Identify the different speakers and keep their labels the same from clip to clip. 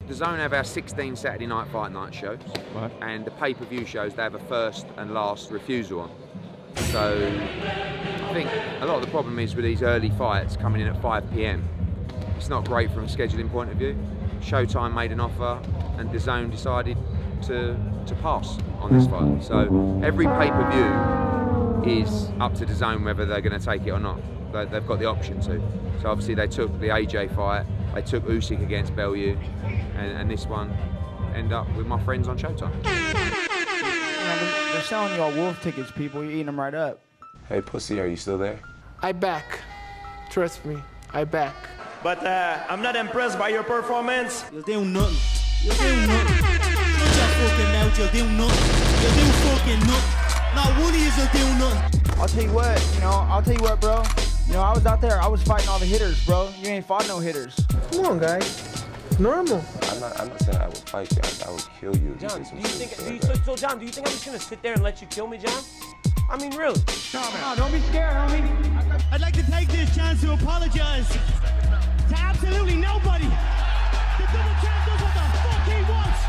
Speaker 1: The Zone have our 16 Saturday night fight night shows,
Speaker 2: right.
Speaker 1: And the pay-per-view shows, they have a first and last refusal on. So I think a lot of the problem is with these early fights coming in at 5 p.m. It's not great from a scheduling point of view. Showtime made an offer and the Zone decided to pass on this fight. So every pay-per-view is up to the Zone whether they're going to take it or not. They've got the option to. So obviously they took the AJ fight, they took Usyk against Bellew, and this one ended up with my friends on Showtime.
Speaker 3: They're selling you all Wolf tickets, people. You're eating them right up.
Speaker 4: Hey, pussy, are you still there?
Speaker 5: I back. Trust me, I back.
Speaker 6: But I'm not impressed by your performance.
Speaker 7: You'll do nothing. You'll do nothing. Shut your fucking mouth, you'll do nothing. You'll do fucking nothing. Not one of you will do nothing.
Speaker 3: I'll tell you what, bro. I was out there, I was fighting all the hitters, bro. You ain't fought no hitters.
Speaker 5: Come on, guys. Normal.
Speaker 4: I'm not saying I would fight you. I would kill you.
Speaker 6: John, do you think I'm just gonna sit there and let you kill me, John? I mean, really?
Speaker 3: No, don't be scared, homie.
Speaker 7: I'd like to take this chance to apologize to absolutely nobody. The double champ does what the fuck he wants.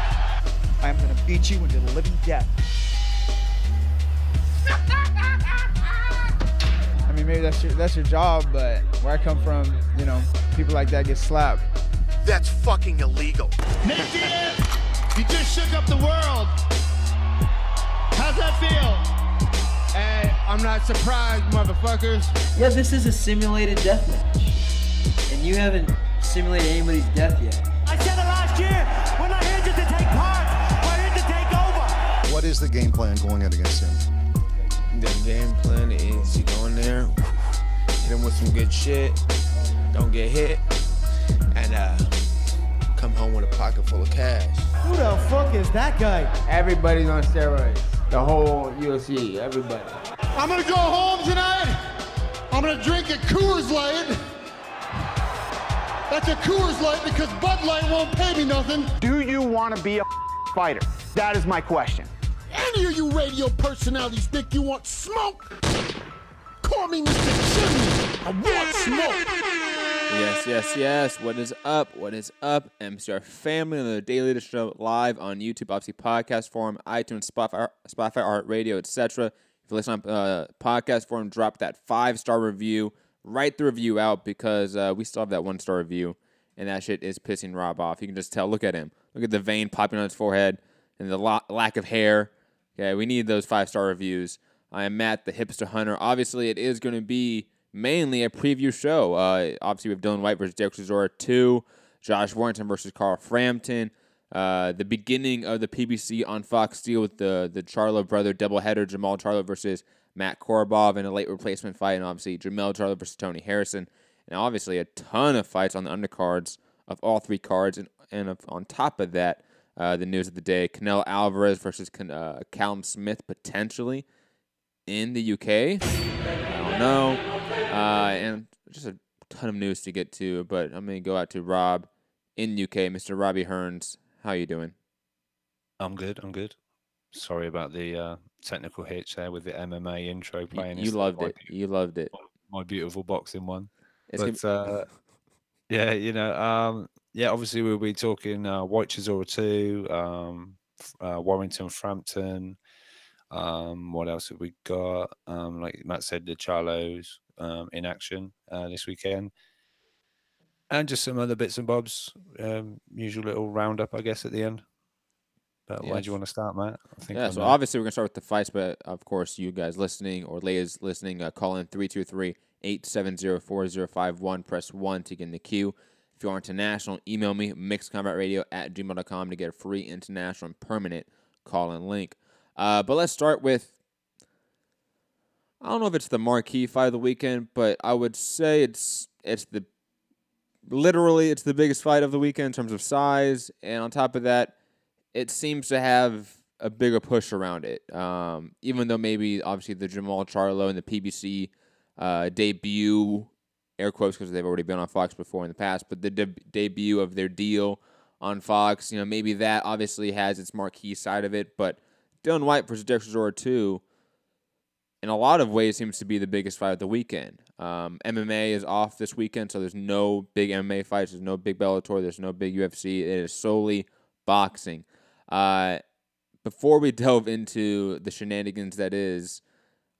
Speaker 3: I'm gonna beat you into the living death. I mean, maybe that's your job, but where I come from, people like that get slapped.
Speaker 8: That's fucking illegal.
Speaker 7: Native, you just shook up the world. How's that feel?
Speaker 9: Hey, I'm not surprised, motherfuckers.
Speaker 10: Yeah, this is a simulated death match. And you haven't simulated anybody's death yet.
Speaker 7: I said it last year. We're not here just to take part. We're here to take over.
Speaker 8: What is the game plan going in against him?
Speaker 9: The game plan is you go in there, hit him with some good shit, don't get hit, and come home with a pocket full of cash.
Speaker 7: Who the fuck is that guy?
Speaker 3: Everybody's on steroids. The whole UFC, everybody.
Speaker 9: I'm gonna go home tonight. I'm gonna drink a Coors Light. That's a Coors Light because Bud Light won't pay me nothing.
Speaker 11: Do you want to be a fighter? That is my question.
Speaker 9: Any of you radio personalities think you want smoke? Call me Mr. Chimney. I want smoke.
Speaker 2: Yes. What is up? MCR family on the Daily Edition Show live on YouTube, obviously podcast forum, iTunes, Spotify, iHeartRadio, etc. If you listen on podcast forum, drop that 5-star review. Write the review out because we still have that 1-star review, and that shit is pissing Rob off. You can just tell. Look at him. Look at the vein popping on his forehead and the lack of hair. Okay, we need those 5-star reviews. I am Matt, the Hipster Hunter. Obviously, it is going to be mainly a preview show. Obviously, we have Dylan Whyte versus Derek Chisora 2, Josh Warrington versus Carl Frampton, the beginning of the PBC on Fox Steel with the Charlo brother doubleheader, Jamal Charlo versus Matt Korobov in a late replacement fight, and obviously Jamel Charlo versus Tony Harrison, and obviously a ton of fights on the undercards of all 3 cards, and on top of that, the news of the day, Canelo Alvarez versus Callum Smith potentially in the UK. I don't know. And just a ton of news to get to, but I'm going to go out to Rob in UK. Mr. Robbie Hearns, how you doing?
Speaker 12: I'm good. Sorry about the technical hitch there with the MMA intro playing.
Speaker 2: You loved it. You loved it.
Speaker 12: My beautiful boxing one.
Speaker 2: It's
Speaker 12: yeah, obviously we'll be talking Whyte Chisora 2, Warrington Frampton. What else have we got? Like Matt said, the Charlos in action this weekend. And just some other bits and bobs. Usual little roundup, I guess, at the end. But where do you want to start, Matt?
Speaker 2: So obviously we're going to start with the fights, but of course you guys listening or ladies listening, call in 323-870-4051. Press 1 to get in the queue. If you're international, email me, mixedcombatradio@gmail.com to get a free international and permanent call-in link. But let's start with, I don't know if it's the marquee fight of the weekend, but I would say it's the biggest fight of the weekend in terms of size, and on top of that, it seems to have a bigger push around it. Even though maybe obviously the Jamal Charlo and the PBC debut, air quotes because they've already been on Fox before in the past, but the debut of their deal on Fox, maybe that obviously has its marquee side of it, but Dylan Whyte versus Derek Chisora 2, in a lot of ways, seems to be the biggest fight of the weekend. MMA is off this weekend, so there's no big MMA fights. There's no big Bellator. There's no big UFC. It is solely boxing. Before we delve into the shenanigans that is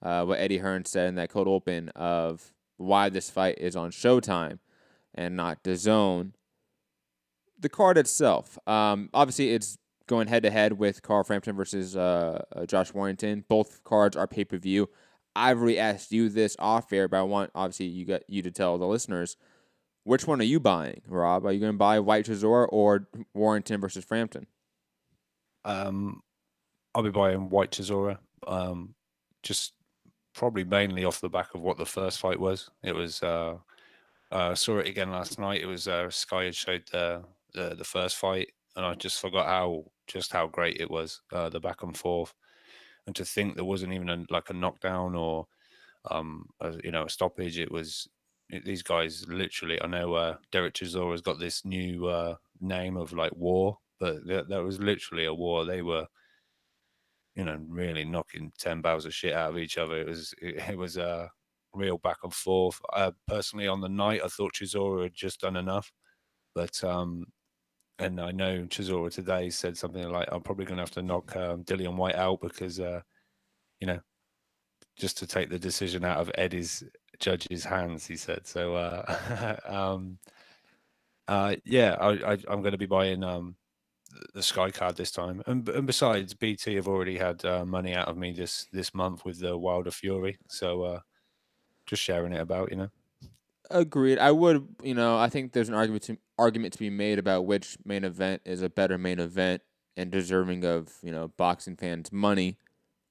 Speaker 2: what Eddie Hearn said in that cold open of why this fight is on Showtime and not DAZN, the card itself, obviously it's going head-to-head with Carl Frampton versus Josh Warrington. Both cards are pay-per-view. I've already asked you this off-air, but I want, obviously, you to tell the listeners, which one are you buying, Rob? Are you going to buy Whyte Chisora or Warrington versus Frampton?
Speaker 12: I'll be buying Whyte Chisora, just probably mainly off the back of what the first fight was. It was saw it again last night. It was Sky had showed the first fight, and I just forgot how great it was, the back and forth, and to think there wasn't even a knockdown or a stoppage. It was these guys literally. I know Derek Chisora's got this new name of like war, but that was literally a war. They were, really knocking 10 barrels of shit out of each other. It was a real back and forth. Personally, on the night, I thought Chisora had just done enough, but and I know Chisora today said something like, "I'm probably going to have to knock Dillian Whyte out because, just to take the decision out of Eddie's judge's hands," he said. So, yeah, I'm going to be buying the Sky card this time, and besides, BT have already had money out of me this month with the Wilder Fury, so just sharing it about,
Speaker 2: Agreed. I would, I think there's an argument to be made about which main event is a better main event and deserving of, boxing fans' money.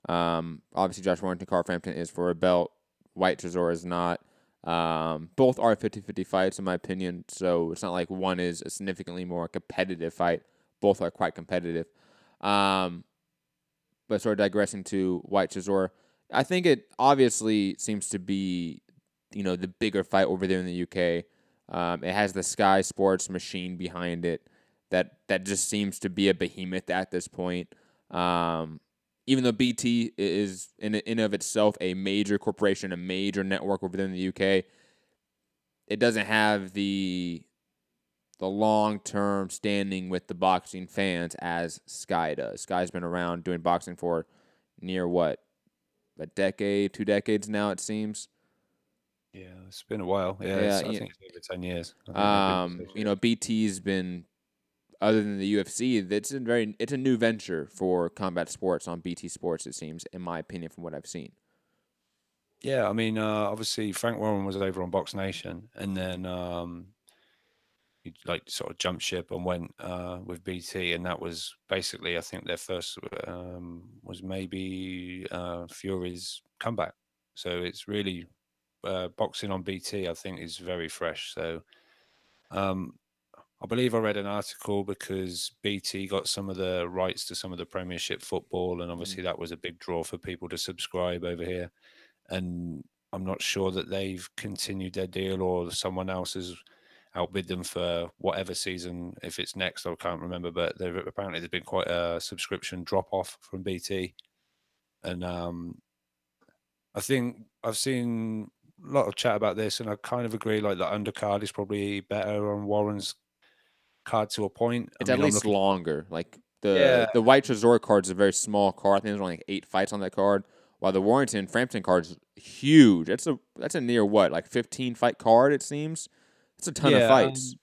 Speaker 2: Obviously, Josh Warrington, Carl Frampton is for a belt. Whyte Chisora is not. Both are 50-50 fights, in my opinion, so it's not like one is a significantly more competitive fight. Both are quite competitive. But sort of digressing to Whyte Chisora, I think it obviously seems to be, the bigger fight over there in the UK. It has the Sky Sports machine behind it that just seems to be a behemoth at this point. Even though BT is in and of itself a major corporation, a major network over there in the UK, it doesn't have the long-term standing with the boxing fans as Sky does. Sky's been around doing boxing for near what? A decade, 2 decades now, it seems.
Speaker 12: Yeah, it's been a while. Yeah, I think it's over 10 years.
Speaker 2: BT's been, other than the UFC, it's a new venture for combat sports on BT Sports, it seems, in my opinion, from what I've seen.
Speaker 12: Yeah, I mean, obviously Frank Warren was over on Box Nation, and then he sort of jumped ship and went with BT, and that was basically, I think their first was maybe Fury's comeback. So it's really boxing on BT, I think, is very fresh. So I believe I read an article because BT got some of the rights to some of the Premiership football, and obviously that was a big draw for people to subscribe over here. And I'm not sure that they've continued their deal or someone else has outbid them for whatever season. If it's next, I can't remember, but apparently there's been quite a subscription drop-off from BT. And I think I've seen a lot of chat about this, and I kind of agree, like the undercard is probably better on Warren's card to a point.
Speaker 2: It's at least longer. Like the Whyte Chisora card is a very small card. I think there's only like 8 fights on that card, while the Warrington Frampton card is huge. That's a near what, like 15 fight card, it seems. It's a ton of fights.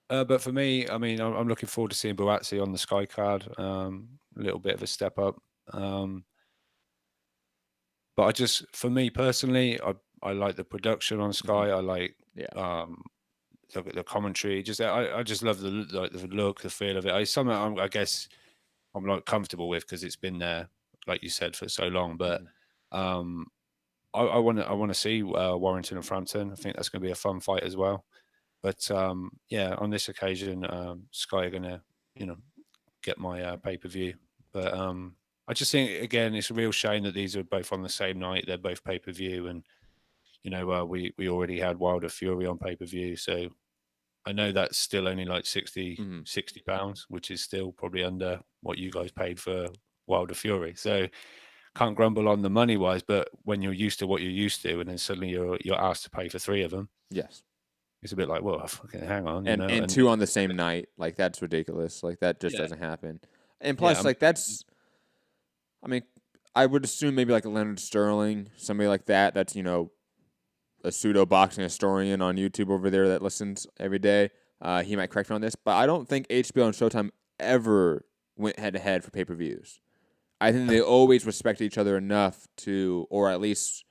Speaker 12: But for me, I mean, I'm looking forward to seeing Buatsi on the Sky card. A little bit of a step up. But for me personally, I like the production on Sky. I like the commentary. I just love the look, the feel of it. I guess I'm like comfortable with because it's been there, like you said, for so long. But I want to see Warrington and Frampton. I think that's going to be a fun fight as well. But yeah, on this occasion, Sky are going to get my pay-per-view. But I just think, again, it's a real shame that these are both on the same night. They're both pay-per-view, and we already had Wilder Fury on pay-per-view, so I know that's still only like 60 pounds, which is still probably under what you guys paid for Wilder Fury. So can't grumble on the money wise, but when you're used to what you're used to, and then suddenly you're asked to pay for 3 of them,
Speaker 2: Yes.
Speaker 12: it's a bit like, well, fucking hang on,
Speaker 2: and 2 on the same night, like that's ridiculous. Like that just doesn't happen. And plus, like that's, I mean, I would assume maybe like a Leonard Sterling, somebody like that. That's a pseudo boxing historian on YouTube over there that listens every day. He might correct me on this, but I don't think HBO and Showtime ever went head to head for pay-per-views. I think they always respect each other enough to, or at least,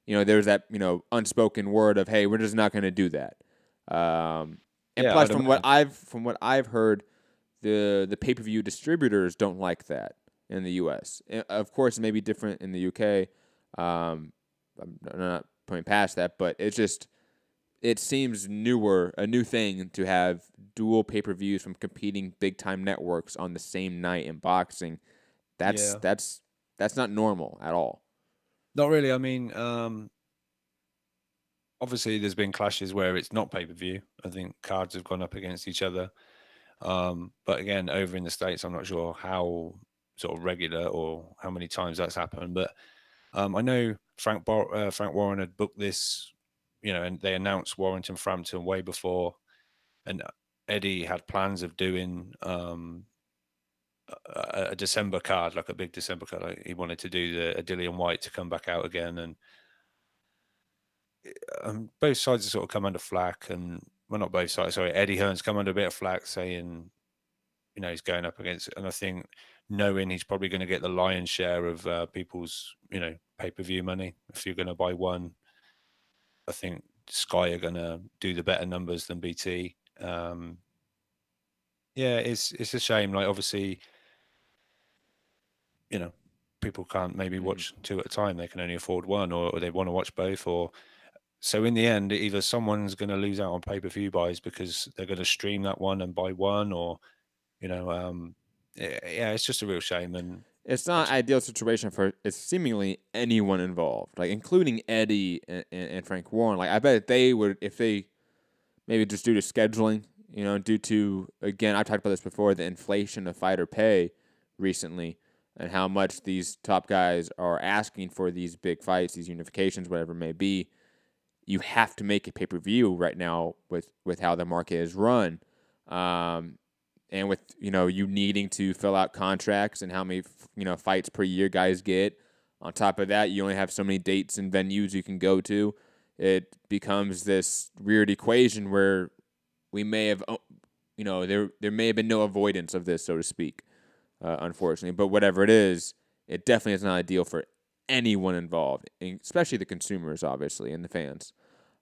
Speaker 2: there's that unspoken word of, hey, we're just not going to do that. And plus, from what I've heard, the pay-per-view distributors don't like that in the U.S. Of course, it may be different in the U.K. I'm not pointing past that, but it seems a new thing to have dual pay-per-views from competing big-time networks on the same night in boxing. That's not normal at all.
Speaker 12: Not really. I mean, obviously there's been clashes where it's not pay-per-view. I think cards have gone up against each other. But again, over in the States, I'm not sure how sort of regular or how many times that's happened. But I know Frank Warren had booked this, and they announced Warrington Frampton way before. And Eddie had plans of doing a December card, like a big December card. Like he wanted to do a Dillian Whyte to come back out again. And both sides have sort of come under flack. And, well, not both sides, sorry. Eddie Hearn's come under a bit of flack saying, he's going up against it. And I think knowing he's probably going to get the lion's share of people's, pay-per-view money. If you're going to buy one, I think Sky are going to do the better numbers than BT. It's a shame. Like, obviously, people can't maybe watch 2 at a time. They can only afford one, or they want to watch both. So in the end, either someone's going to lose out on pay-per-view buys because they're going to stream that one and buy one, or, it's just a real shame. And
Speaker 2: it's not an ideal situation for seemingly anyone involved, like including Eddie and Frank Warren. Like, I bet they would, if they maybe just due to scheduling, due to, again, I've talked about this before, the inflation of fighter pay recently and how much these top guys are asking for these big fights, these unifications, whatever it may be. You have to make a pay-per-view right now with how the market is run. And with, you needing to fill out contracts and how many, fights per year guys get. On top of that, you only have so many dates and venues you can go to. It becomes this weird equation where we may have, there may have been no avoidance of this, so to speak, unfortunately. But whatever it is definitely is not ideal for anyone involved, especially the consumers, obviously, and the fans.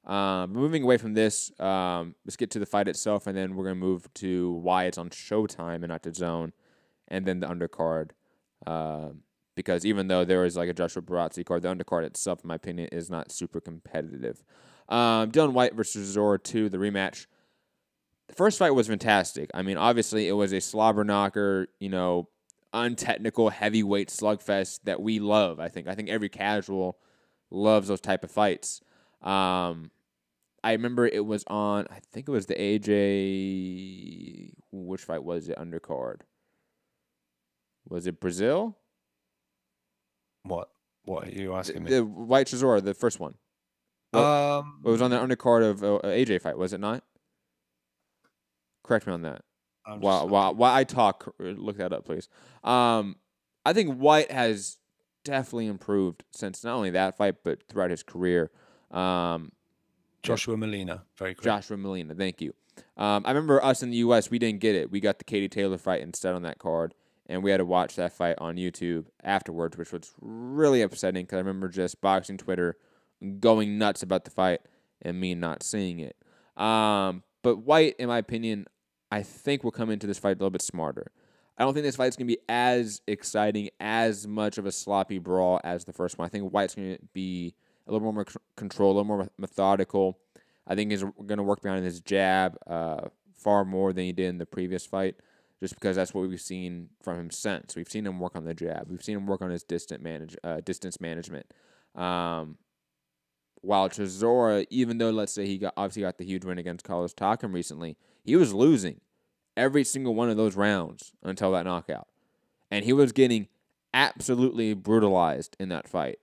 Speaker 2: Moving away from this, let's get to the fight itself, and then we're going to move to why it's on Showtime and not the Zone, and then the undercard. Because even though there is like a Joshua Barrazzi card, the undercard itself, in my opinion, is not super competitive. Dillian Whyte versus Chisora 2, the rematch. The first fight was fantastic. I mean, obviously, it was a slobber knocker, untechnical heavyweight slugfest that we love. I think every casual loves those type of fights. I remember it was on, I think it was the AJ, which fight was it, undercard? Was it Brazil?
Speaker 12: What are you asking me?
Speaker 2: The Whyte Chisora, the first one. It was on the undercard of AJ fight, was it not? Correct me on that. While I talk, look that up, please. I think Whyte has definitely improved since not only that fight, but throughout his career.
Speaker 12: Joshua Molina, very good.
Speaker 2: Joshua Molina, thank you. I remember us in the U.S., we didn't get it. We got the Katie Taylor fight instead on that card, and we had to watch that fight on YouTube afterwards, which was really upsetting because I remember just boxing Twitter going nuts about the fight and me not seeing it. But Whyte, in my opinion, I think will come into this fight a little bit smarter. I don't think this fight's going to be as exciting, as much of a sloppy brawl as the first one. I think Whyte's going to be a little more control, a little more methodical. I think he's going to work behind his jab far more than he did in the previous fight, just because that's what we've seen from him since. We've seen him work on the jab. We've seen him work on his distance management. While Chisora, even though, let's say, he obviously got the huge win against Carlos Takam recently, he was losing every single one of those rounds until that knockout. And he was getting absolutely brutalized in that fight.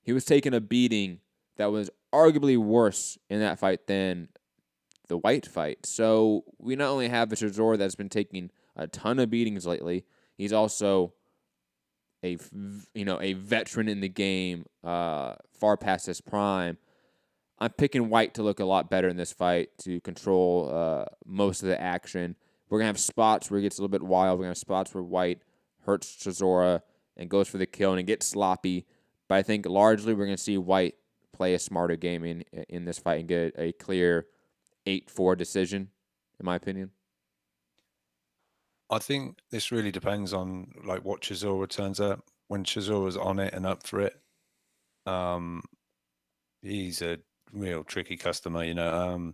Speaker 2: He was taking a beating that was arguably worse in that fight than the Whyte fight. So we not only have a Chisora that's been taking a ton of beatings lately, he's also a veteran in the game, far past his prime. I'm picking Whyte to look a lot better in this fight, to control most of the action. We're going to have spots where it gets a little bit wild. We're going to have spots where Whyte hurts Chisora and goes for the kill and it gets sloppy. But I think largely we're going to see Whyte play a smarter game in this fight and get a clear 8-4 decision, in my opinion.
Speaker 12: I think this really depends on like what Chisora turns up. When Chisora's on it and up for it, he's a real tricky customer, you know.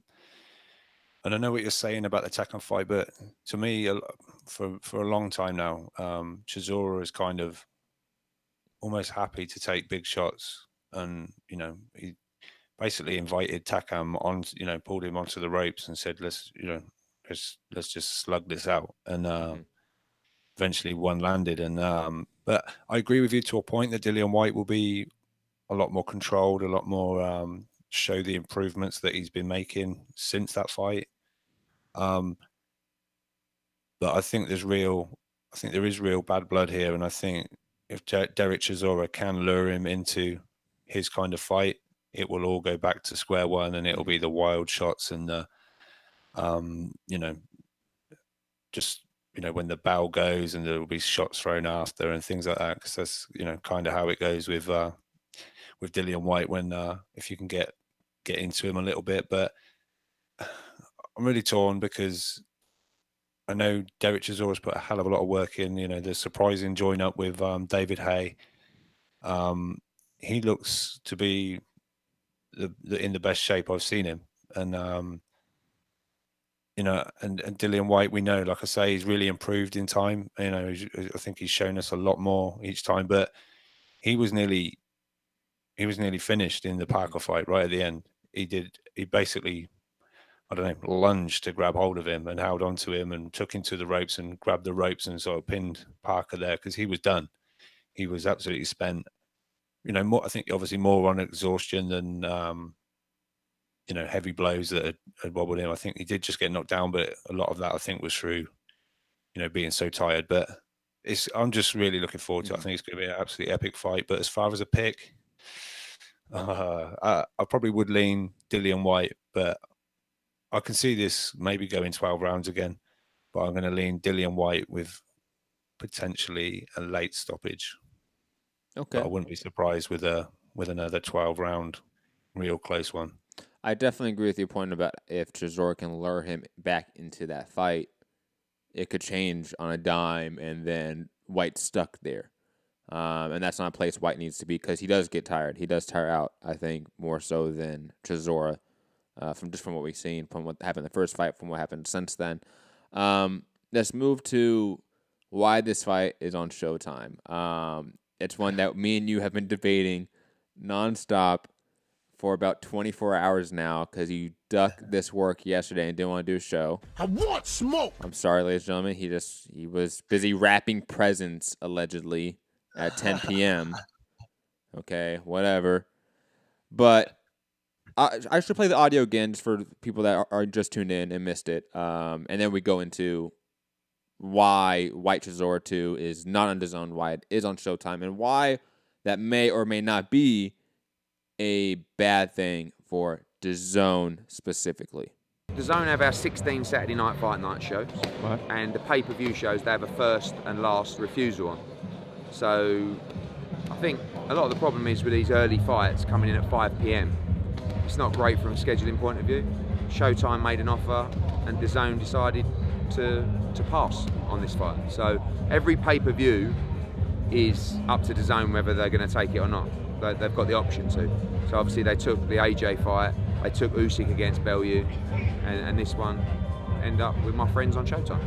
Speaker 12: And I know what you're saying about the Takam fight, but to me, for a long time now, Chisora is kind of almost happy to take big shots, and you know, he basically invited Takam on, you know, pulled him onto the ropes and said, let's just slug this out, and eventually one landed. And but I agree with you to a point that Dillian Whyte will be a lot more controlled, a lot more show the improvements that he's been making since that fight. But I think there is real bad blood here, and I think if Derek Chisora can lure him into his kind of fight, it will all go back to square one, and it'll be the wild shots and the you know, just, you know, when the bell goes and there will be shots thrown after and things like that, because that's, you know, kind of how it goes with Dillian Whyte when if you can get into him a little bit. But I'm really torn because I know Derek Chisora's put a hell of a lot of work in. You know, the surprising join up with David Haye. He looks to be in the best shape I've seen him, and you know, and Dillian Whyte, we know, like I say, he's really improved in time. You know, I think he's shown us a lot more each time. But he was nearly finished in the Parker fight right at the end. He basically, I don't know, lunged to grab hold of him and held onto him and took him to the ropes and grabbed the ropes and sort of pinned Parker there because he was done. He was absolutely spent. You know, more, I think obviously more on exhaustion than you know, heavy blows that had wobbled him. I think he did just get knocked down, but a lot of that I think was through, you know, being so tired. But I'm just really looking forward to it. I think it's going to be an absolutely epic fight. But as far as a pick, I probably would lean Dillian Whyte, but I can see this maybe going 12 rounds again. But I'm going to lean Dillian Whyte with potentially a late stoppage.
Speaker 2: Okay,
Speaker 12: but I wouldn't be surprised with another 12-round real close one.
Speaker 2: I definitely agree with your point about if Chisora can lure him back into that fight, it could change on a dime, and then Whyte's stuck there. And that's not a place Whyte needs to be because he does get tired. He does tire out, I think, more so than Chisora, from what we've seen, from what happened in the first fight, from what happened since then. Let's move to why this fight is on Showtime. It's one that me and you have been debating nonstop for about 24 hours now because you ducked this work yesterday and didn't want to do a show.
Speaker 8: I want smoke.
Speaker 2: I'm sorry, ladies and gentlemen. He was busy wrapping presents, allegedly, at 10 p.m. Okay, whatever. But I should play the audio again just for people that are just tuned in and missed it. And then we go into why Whyte Chisora 2 is not on DAZN, why it is on Showtime, and why that may or may not be a bad thing for DAZN specifically.
Speaker 1: DAZN have our 16 Saturday night fight night shows, and the pay-per-view shows, they have a first and last refusal on. So I think a lot of the problem is with these early fights coming in at 5 p.m. It's not great from a scheduling point of view. Showtime made an offer and DAZN decided to pass on this fight. So every pay-per-view is up to DAZN whether they're going to take it or not. They've got the option to. So obviously they took the AJ fight, they took Usyk against Bellew, and this one ended up with my friends on Showtime.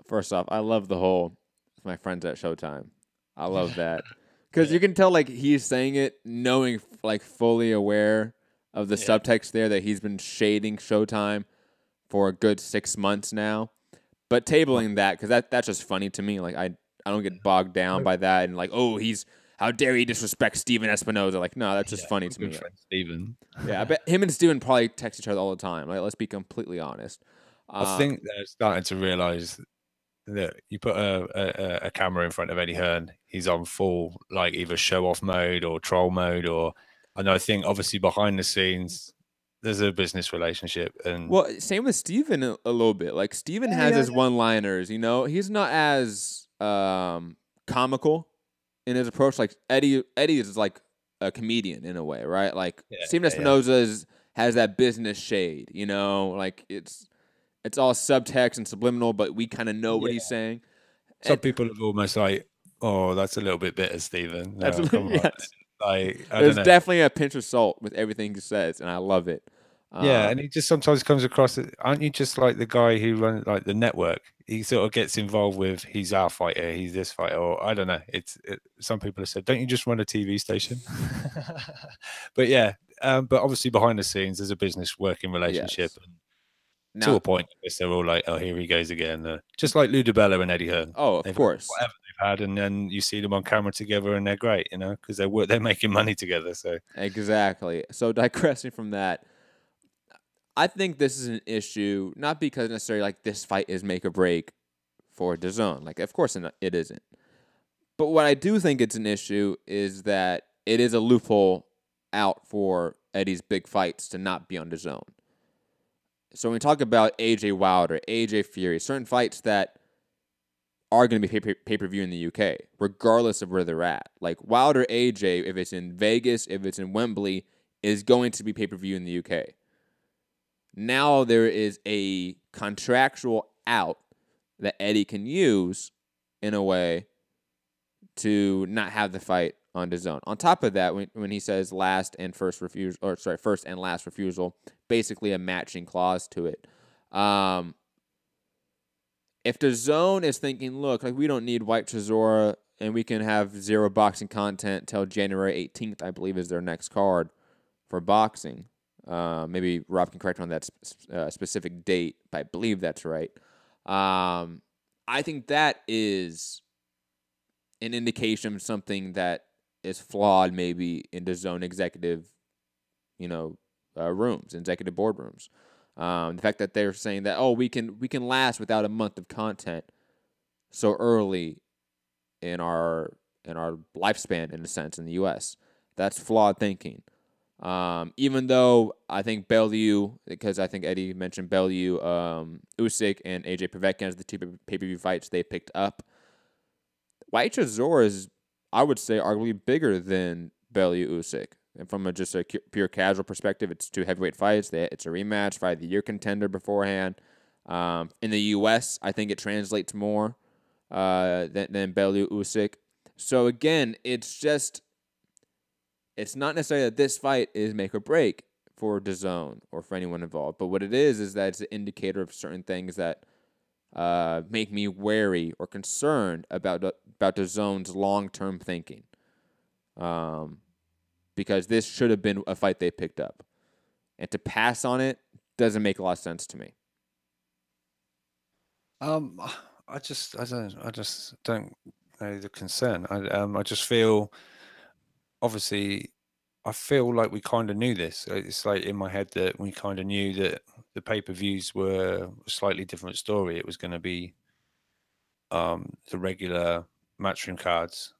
Speaker 2: First off, I love the whole my friends at Showtime. I love that. Because you can tell like he's saying it knowing, like fully aware of the subtext there that he's been shading Showtime for a good 6 months now. But tabling that, because that's just funny to me. Like I don't get bogged down by that and like, oh, how dare he disrespect Steven Espinoza? Like, no, that's just funny to me.
Speaker 12: Friend Steven.
Speaker 2: Yeah, I bet him and Steven probably text each other all the time. Like, let's be completely honest.
Speaker 12: I think they're starting to realize that you put a camera in front of Eddie Hearn, he's on full like either show off mode or troll mode, and I think obviously behind the scenes there's a business relationship. And
Speaker 2: well, same with Steven a little bit. Like Steven has his one-liners, he's not as comical in his approach. Like Eddie is like a comedian in a way, right? Like Steven Espinoza has that business shade, like it's all subtext and subliminal, but we kind of know what he's saying.
Speaker 12: Some people have almost like, oh, that's a little bit bitter, Steven. No, come on.
Speaker 2: Yes.
Speaker 12: Like,
Speaker 2: there's definitely a pinch of salt with everything he says, and I love it.
Speaker 12: Yeah, and he just sometimes comes across, aren't you just like the guy who runs like the network? He sort of gets involved with, he's our fighter, he's this fighter, or I don't know. Some people have said, don't you just run a TV station? But yeah, but obviously behind the scenes, there's a business working relationship.
Speaker 2: Yes.
Speaker 12: Now, to a point, I guess they're all like, oh, here he goes again. Just like Lou DiBella and Eddie Hearn.
Speaker 2: Oh, of course.
Speaker 12: Whatever they've had, and then you see them on camera together and they're great, because they're making money together. So
Speaker 2: exactly. So digressing from that, I think this is an issue, not because necessarily like this fight is make or break for DAZN. Like, of course it isn't. But what I do think it's an issue is that it is a loophole out for Eddie's big fights to not be on DAZN. So when we talk about AJ Wilder, AJ Fury, certain fights that are going to be pay-per-view in the UK, regardless of where they're at. Like Wilder AJ, if it's in Vegas, if it's in Wembley, is going to be pay-per-view in the UK. Now there is a contractual out that Eddie can use in a way to not have the fight on DAZN. On top of that, when he says first and last refusal, basically a matching clause to it. If DAZN is thinking, look, like we don't need Whyte Chisora and we can have zero boxing content till January 18th, I believe is their next card for boxing. Maybe Rob can correct me on that specific date, but I believe that's right. I think that is an indication of something that is flawed maybe in DAZN executive, rooms, executive boardrooms. The fact that they're saying that, oh, we can last without a month of content so early in our lifespan, in a sense, in the U.S. That's flawed thinking. Even though I think Bellew, because I think Eddie mentioned Bellew, Usyk and AJ Povetkin as the two pay-per-view fights they picked up. Whyte Chisora is, I would say, arguably bigger than Bellew Usyk. And from just a pure casual perspective, it's two heavyweight fights. It's a rematch, fight of the year contender beforehand. In the U.S., I think it translates more than Bellew Usyk. So again, it's not necessarily that this fight is make or break for DAZN or for anyone involved, but what it is that it's an indicator of certain things that make me wary or concerned about DAZN's long-term thinking. Because this should have been a fight they picked up. And to pass on it doesn't make a lot of sense to me.
Speaker 12: I just don't know the concern. I just feel, obviously, I feel like we kind of knew this. It's like in my head that we kind of knew that the pay-per-views were a slightly different story. It was going to be the regular matchroom cards.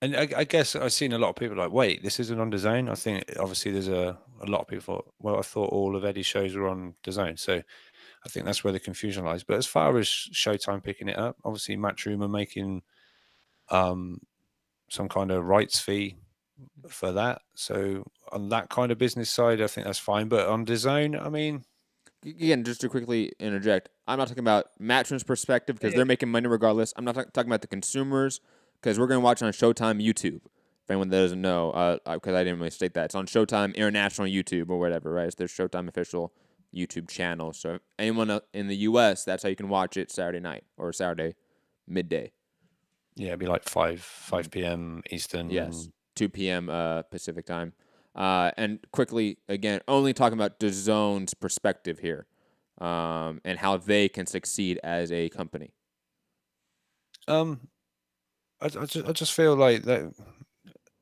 Speaker 12: And I guess I've seen a lot of people like, wait, this isn't on DAZN? I think obviously there's a lot of people, well, I thought all of Eddie's shows were on DAZN. So I think that's where the confusion lies. But as far as Showtime picking it up, obviously Matchroom are making some kind of rights fee for that. So on that kind of business side, I think that's fine. But on DAZN, I mean...
Speaker 2: Again, just to quickly interject, I'm not talking about Matchroom's perspective because they're making money regardless. I'm not talking about the consumers because we're going to watch it on Showtime YouTube. If anyone that doesn't know, because I didn't really state that. It's on Showtime International YouTube or whatever, right? It's their Showtime official YouTube channel. So anyone in the U.S., that's how you can watch it Saturday night or Saturday midday.
Speaker 12: Yeah, it'd be like 5 p.m. Eastern.
Speaker 2: Yes, 2 p.m. Pacific time. And quickly, again, only talking about DAZN's perspective here and how they can succeed as a company.
Speaker 12: I just feel like that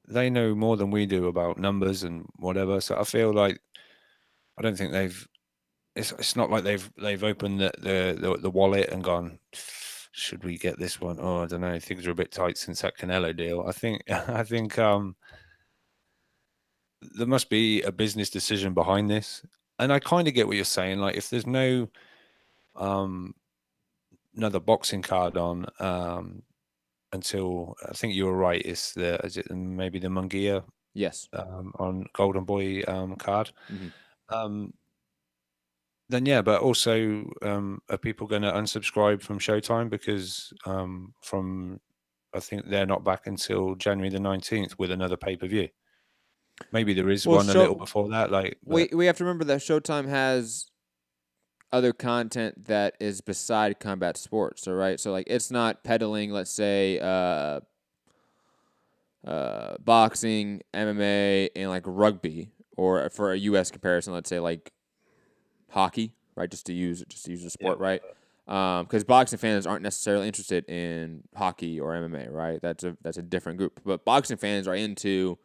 Speaker 12: they know more than we do about numbers and whatever. So I feel like I don't think they've. It's not like they've opened the wallet and gone, should we get this one? Oh, I don't know. Things are a bit tight since that Canelo deal. I think there must be a business decision behind this, and I kind of get what you're saying. Like if there's no another boxing card on until I think you were right. Is it maybe the Munguia
Speaker 2: Yes.
Speaker 12: On Golden Boy card.
Speaker 2: Mm-hmm.
Speaker 12: Then yeah, but also are people going to unsubscribe from Showtime because from I think they're not back until January the 19th with another pay-per-view. Maybe there is one a little before that. Like
Speaker 2: we have to remember that Showtime has other content that is beside combat sports. All right, so like it's not peddling, let's say, boxing, MMA, and like rugby, or for a U.S. comparison, let's say like hockey, right? Just to use the sport, right? Because boxing fans aren't necessarily interested in hockey or MMA, right? That's a different group. But boxing fans are into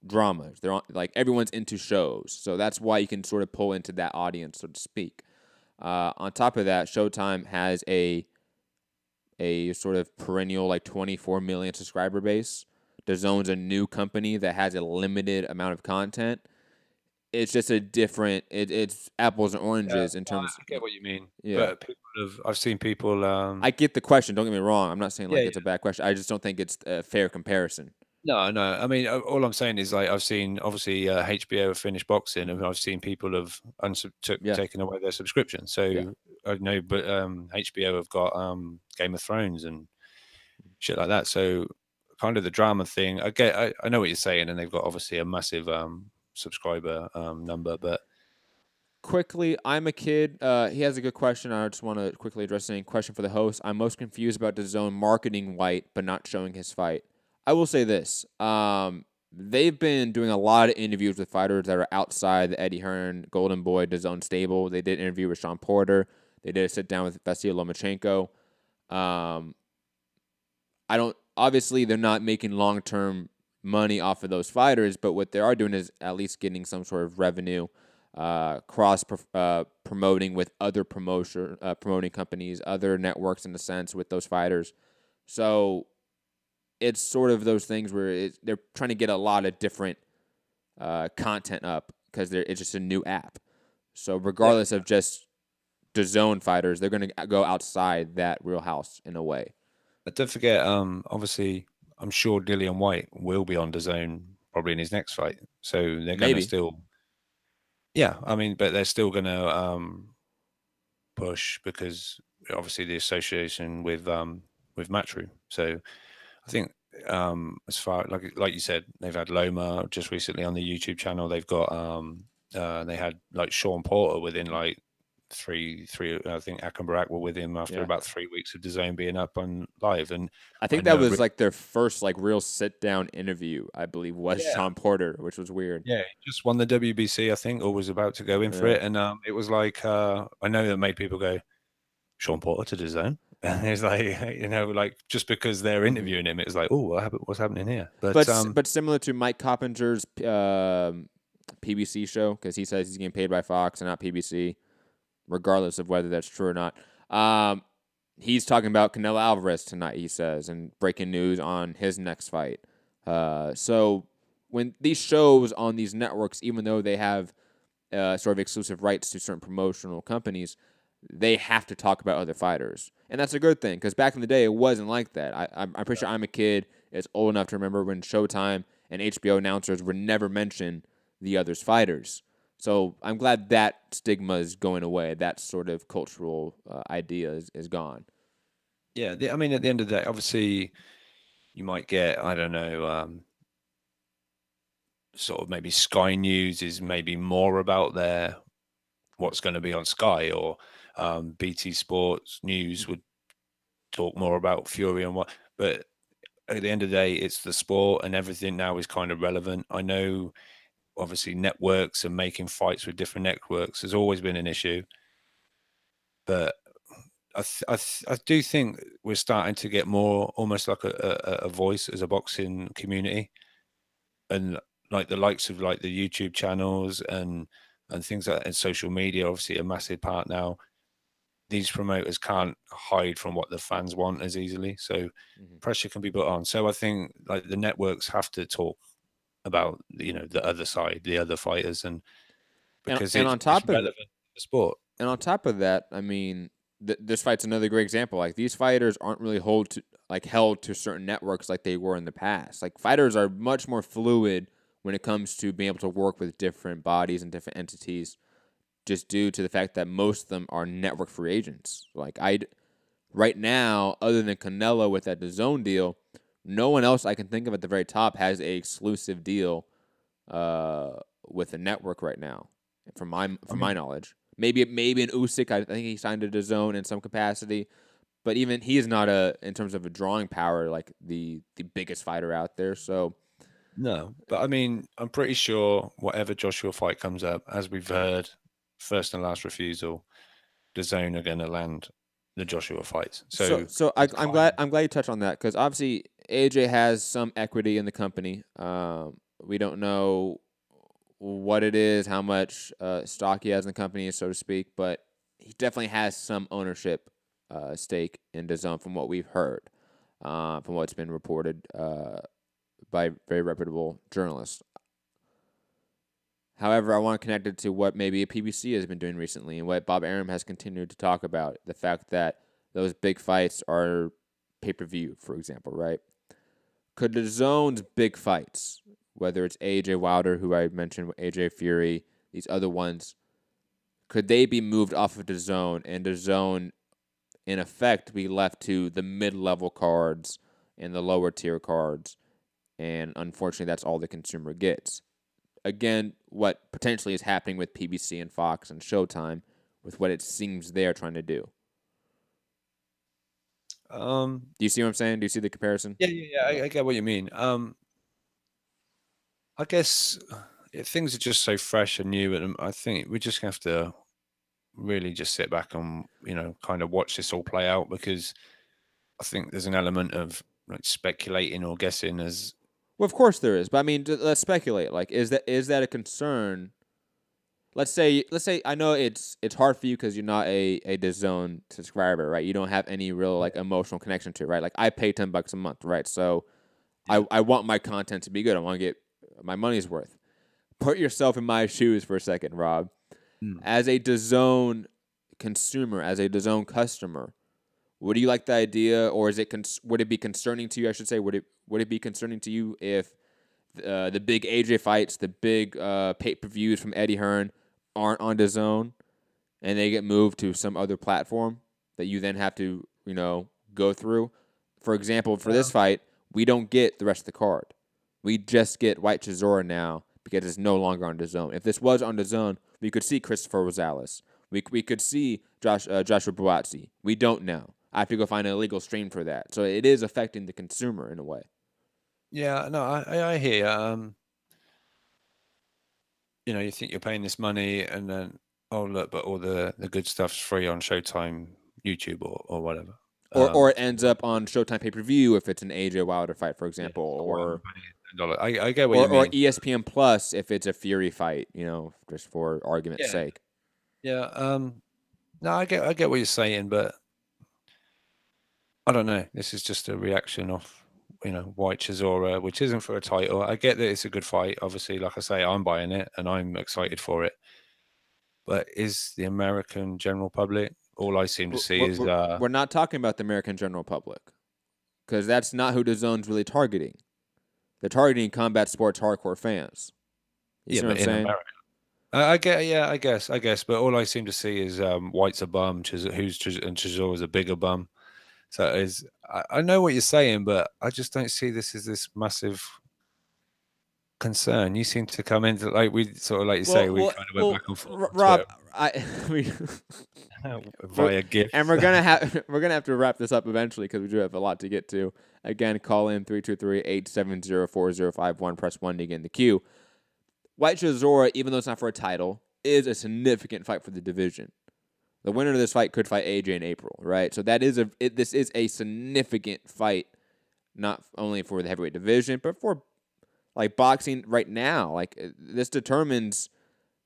Speaker 2: dramas. They're like everyone's into shows, so that's why you can sort of pull into that audience, so to speak. On top of that, Showtime has a sort of perennial like 24 million subscriber base. DAZN's a new company that has a limited amount of content. It's just a different. It's apples and oranges in terms.
Speaker 12: I get what you mean.
Speaker 2: Yeah,
Speaker 12: but I've seen people.
Speaker 2: I get the question. Don't get me wrong. I'm not saying like
Speaker 12: Yeah,
Speaker 2: it's a bad question. I just don't think it's a fair comparison.
Speaker 12: No. I mean, all I'm saying is like I've seen obviously HBO have finished boxing, and I've seen people have taken away their subscription. So I know, but HBO have got Game of Thrones and shit like that. So kind of the drama thing. I know what you're saying, and they've got obviously a massive subscriber number, but
Speaker 2: quickly, I'm a kid. He has a good question. I just want to quickly address any question for the host. I'm most confused about DAZN marketing Whyte but not showing his fight. I will say this. They've been doing a lot of interviews with fighters that are outside the Eddie Hearn, Golden Boy, DAZN stable. They did an interview with Sean Porter. They did a sit down with Vasyl Lomachenko. Obviously they're not making long-term money off of those fighters, but what they are doing is at least getting some sort of revenue, cross promoting with other promoting companies, other networks in a sense with those fighters. So it's sort of those things where they're trying to get a lot of different content up because it's just a new app. So regardless of just DAZN fighters, they're going to go outside that real house in a way.
Speaker 12: But don't forget, obviously, I'm sure Dillian Whyte will be on DAZN probably in his next fight. So they're going to still, I mean, but they're still going to push because obviously the association with Matchroom. So I think as far like you said, they've had Loma just recently on the YouTube channel. They've got they had like Sean Porter within like three. I think Akenbarak were with him after about 3 weeks of DAZN being up on live, and
Speaker 2: I think that was like their first like real sit down interview. I believe was Sean Porter, which was weird.
Speaker 12: Yeah, he just won the WBC, I think, or was about to go in for it, and it was like I know that made people go, Sean Porter to DAZN. And it's like, like just because they're interviewing him, it was like, oh, what's happening here?
Speaker 2: But similar to Mike Coppinger's PBC show, because he says he's getting paid by Fox and not PBC, regardless of whether that's true or not. He's talking about Canelo Alvarez tonight, he says, and breaking news on his next fight. So when these shows on these networks, even though they have sort of exclusive rights to certain promotional companies, they have to talk about other fighters. And that's a good thing, because back in the day, it wasn't like that. I'm pretty sure I'm a kid is old enough to remember when Showtime and HBO announcers would never mention the other's fighters. So I'm glad that stigma is going away. That sort of cultural idea is gone.
Speaker 12: Yeah, I mean, at the end of the day, obviously, you might get, I don't know, sort of maybe Sky News is maybe more about what's going to be on Sky, or BT Sports News would talk more about Fury and what. But at the end of the day, it's the sport, and everything now is kind of relevant. I know, obviously, networks and making fights with different networks has always been an issue, but I do think we're starting to get more, almost like a voice as a boxing community, and like the likes of like the YouTube channels and things like that, and social media, obviously a massive part now. These promoters can't hide from what the fans want as easily, so pressure can be put on. So I think like the networks have to talk about, you know, the other side, the other fighters, and because
Speaker 2: and on top
Speaker 12: it's
Speaker 2: of
Speaker 12: relevant to the sport.
Speaker 2: And on top of that, I mean, this fight's another great example. Like, these fighters aren't really held to certain networks like they were in the past. Like, fighters are much more fluid when it comes to being able to work with different bodies and different entities, just due to the fact that most of them are network free agents. Like, right now, other than Canelo with that DAZN deal, no one else I can think of at the very top has a exclusive deal with a network right now, from my knowledge. Maybe an Usyk, I think he signed a DAZN in some capacity, but even he is not in terms of a drawing power, like the biggest fighter out there. So
Speaker 12: no, but I mean, I'm pretty sure whatever Joshua fight comes up, as we've heard, first and last refusal, DAZN are going to land the Joshua fights. So
Speaker 2: I'm glad you touched on that, because obviously AJ has some equity in the company. We don't know what it is, how much stock he has in the company, so to speak, but he definitely has some ownership stake in DAZN from what we've heard, from what's been reported by very reputable journalists. However, I want to connect it to what maybe a PBC has been doing recently and what Bob Arum has continued to talk about, the fact that those big fights are pay-per-view, for example, right? Could DAZN's big fights, whether it's AJ Wilder, who I mentioned, AJ Fury, these other ones, could they be moved off of DAZN and DAZN, in effect, be left to the mid-level cards and the lower-tier cards, and unfortunately, that's all the consumer gets? Again, what potentially is happening with PBC and Fox and Showtime with what it seems they're trying to do. Do you see what I'm saying? Do you see the comparison?
Speaker 12: Yeah. I get what you mean. I guess things are just so fresh and new, and I think we just have to really just sit back and, you know, kind of watch this all play out, because I think there's an element of like speculating or guessing as.
Speaker 2: Well, of course there is, but I mean, let's speculate. Like, is that a concern? Let's say I know it's hard for you because you're not a DAZN subscriber, right? You don't have any real like emotional connection to it, right? Like, I pay $10 a month, right? So I want my content to be good. I want to get my money's worth. Put yourself in my shoes for a second, Rob. As a DAZN consumer, as a DAZN customer, would you like the idea, or is it would it be concerning to you? I should say, would it be concerning to you if the big AJ fights, the big pay-per-views from Eddie Hearn aren't on DAZN, and they get moved to some other platform that you then have to, you know, go through? For example, for this fight, we don't get the rest of the card. We just get Whyte Chisora now because it's no longer on DAZN. If this was on DAZN, we could see Christopher Rosales. We could see Joshua Buatsi. We don't now. I have to go find an illegal stream for that. So it is affecting the consumer in a way.
Speaker 12: Yeah, no, I hear you. You know, you think you're paying this money, and then, oh, look, but all the good stuff's free on Showtime, YouTube, or whatever.
Speaker 2: Or it ends up on Showtime pay-per-view if it's an AJ Wilder fight, for example. Or
Speaker 12: I get what you mean.
Speaker 2: Or ESPN Plus if it's a Fury fight, you know, just for argument's sake.
Speaker 12: Yeah. No, I get what you're saying, but I don't know. This is just a reaction of, you know, Whyte Chisora, which isn't for a title. I get that it's a good fight. Obviously, like I say, I'm buying it and I'm excited for it. But is the American general public, all I seem to see is...
Speaker 2: We're not talking about the American general public, because that's not who DAZN's really targeting. They're targeting combat sports hardcore fans. You see what I'm saying?
Speaker 12: America. I guess. But all I seem to see is Whyte's a bum, and Chisora's a bigger bum. So I know what you're saying, but I just don't see this as this massive concern. You seem to come into, like, we sort of, like you say, we kind of went back and forth.
Speaker 2: Rob,
Speaker 12: via gift,
Speaker 2: and we're gonna have to wrap this up eventually because we do have a lot to get to. Again, call in 323-870-4051. Press 1 to get in the queue. Whyte Chisora, even though it's not for a title, is a significant fight for the division. The winner of this fight could fight AJ in April, right? So that is this is a significant fight, not only for the heavyweight division, but for like boxing right now. Like this determines,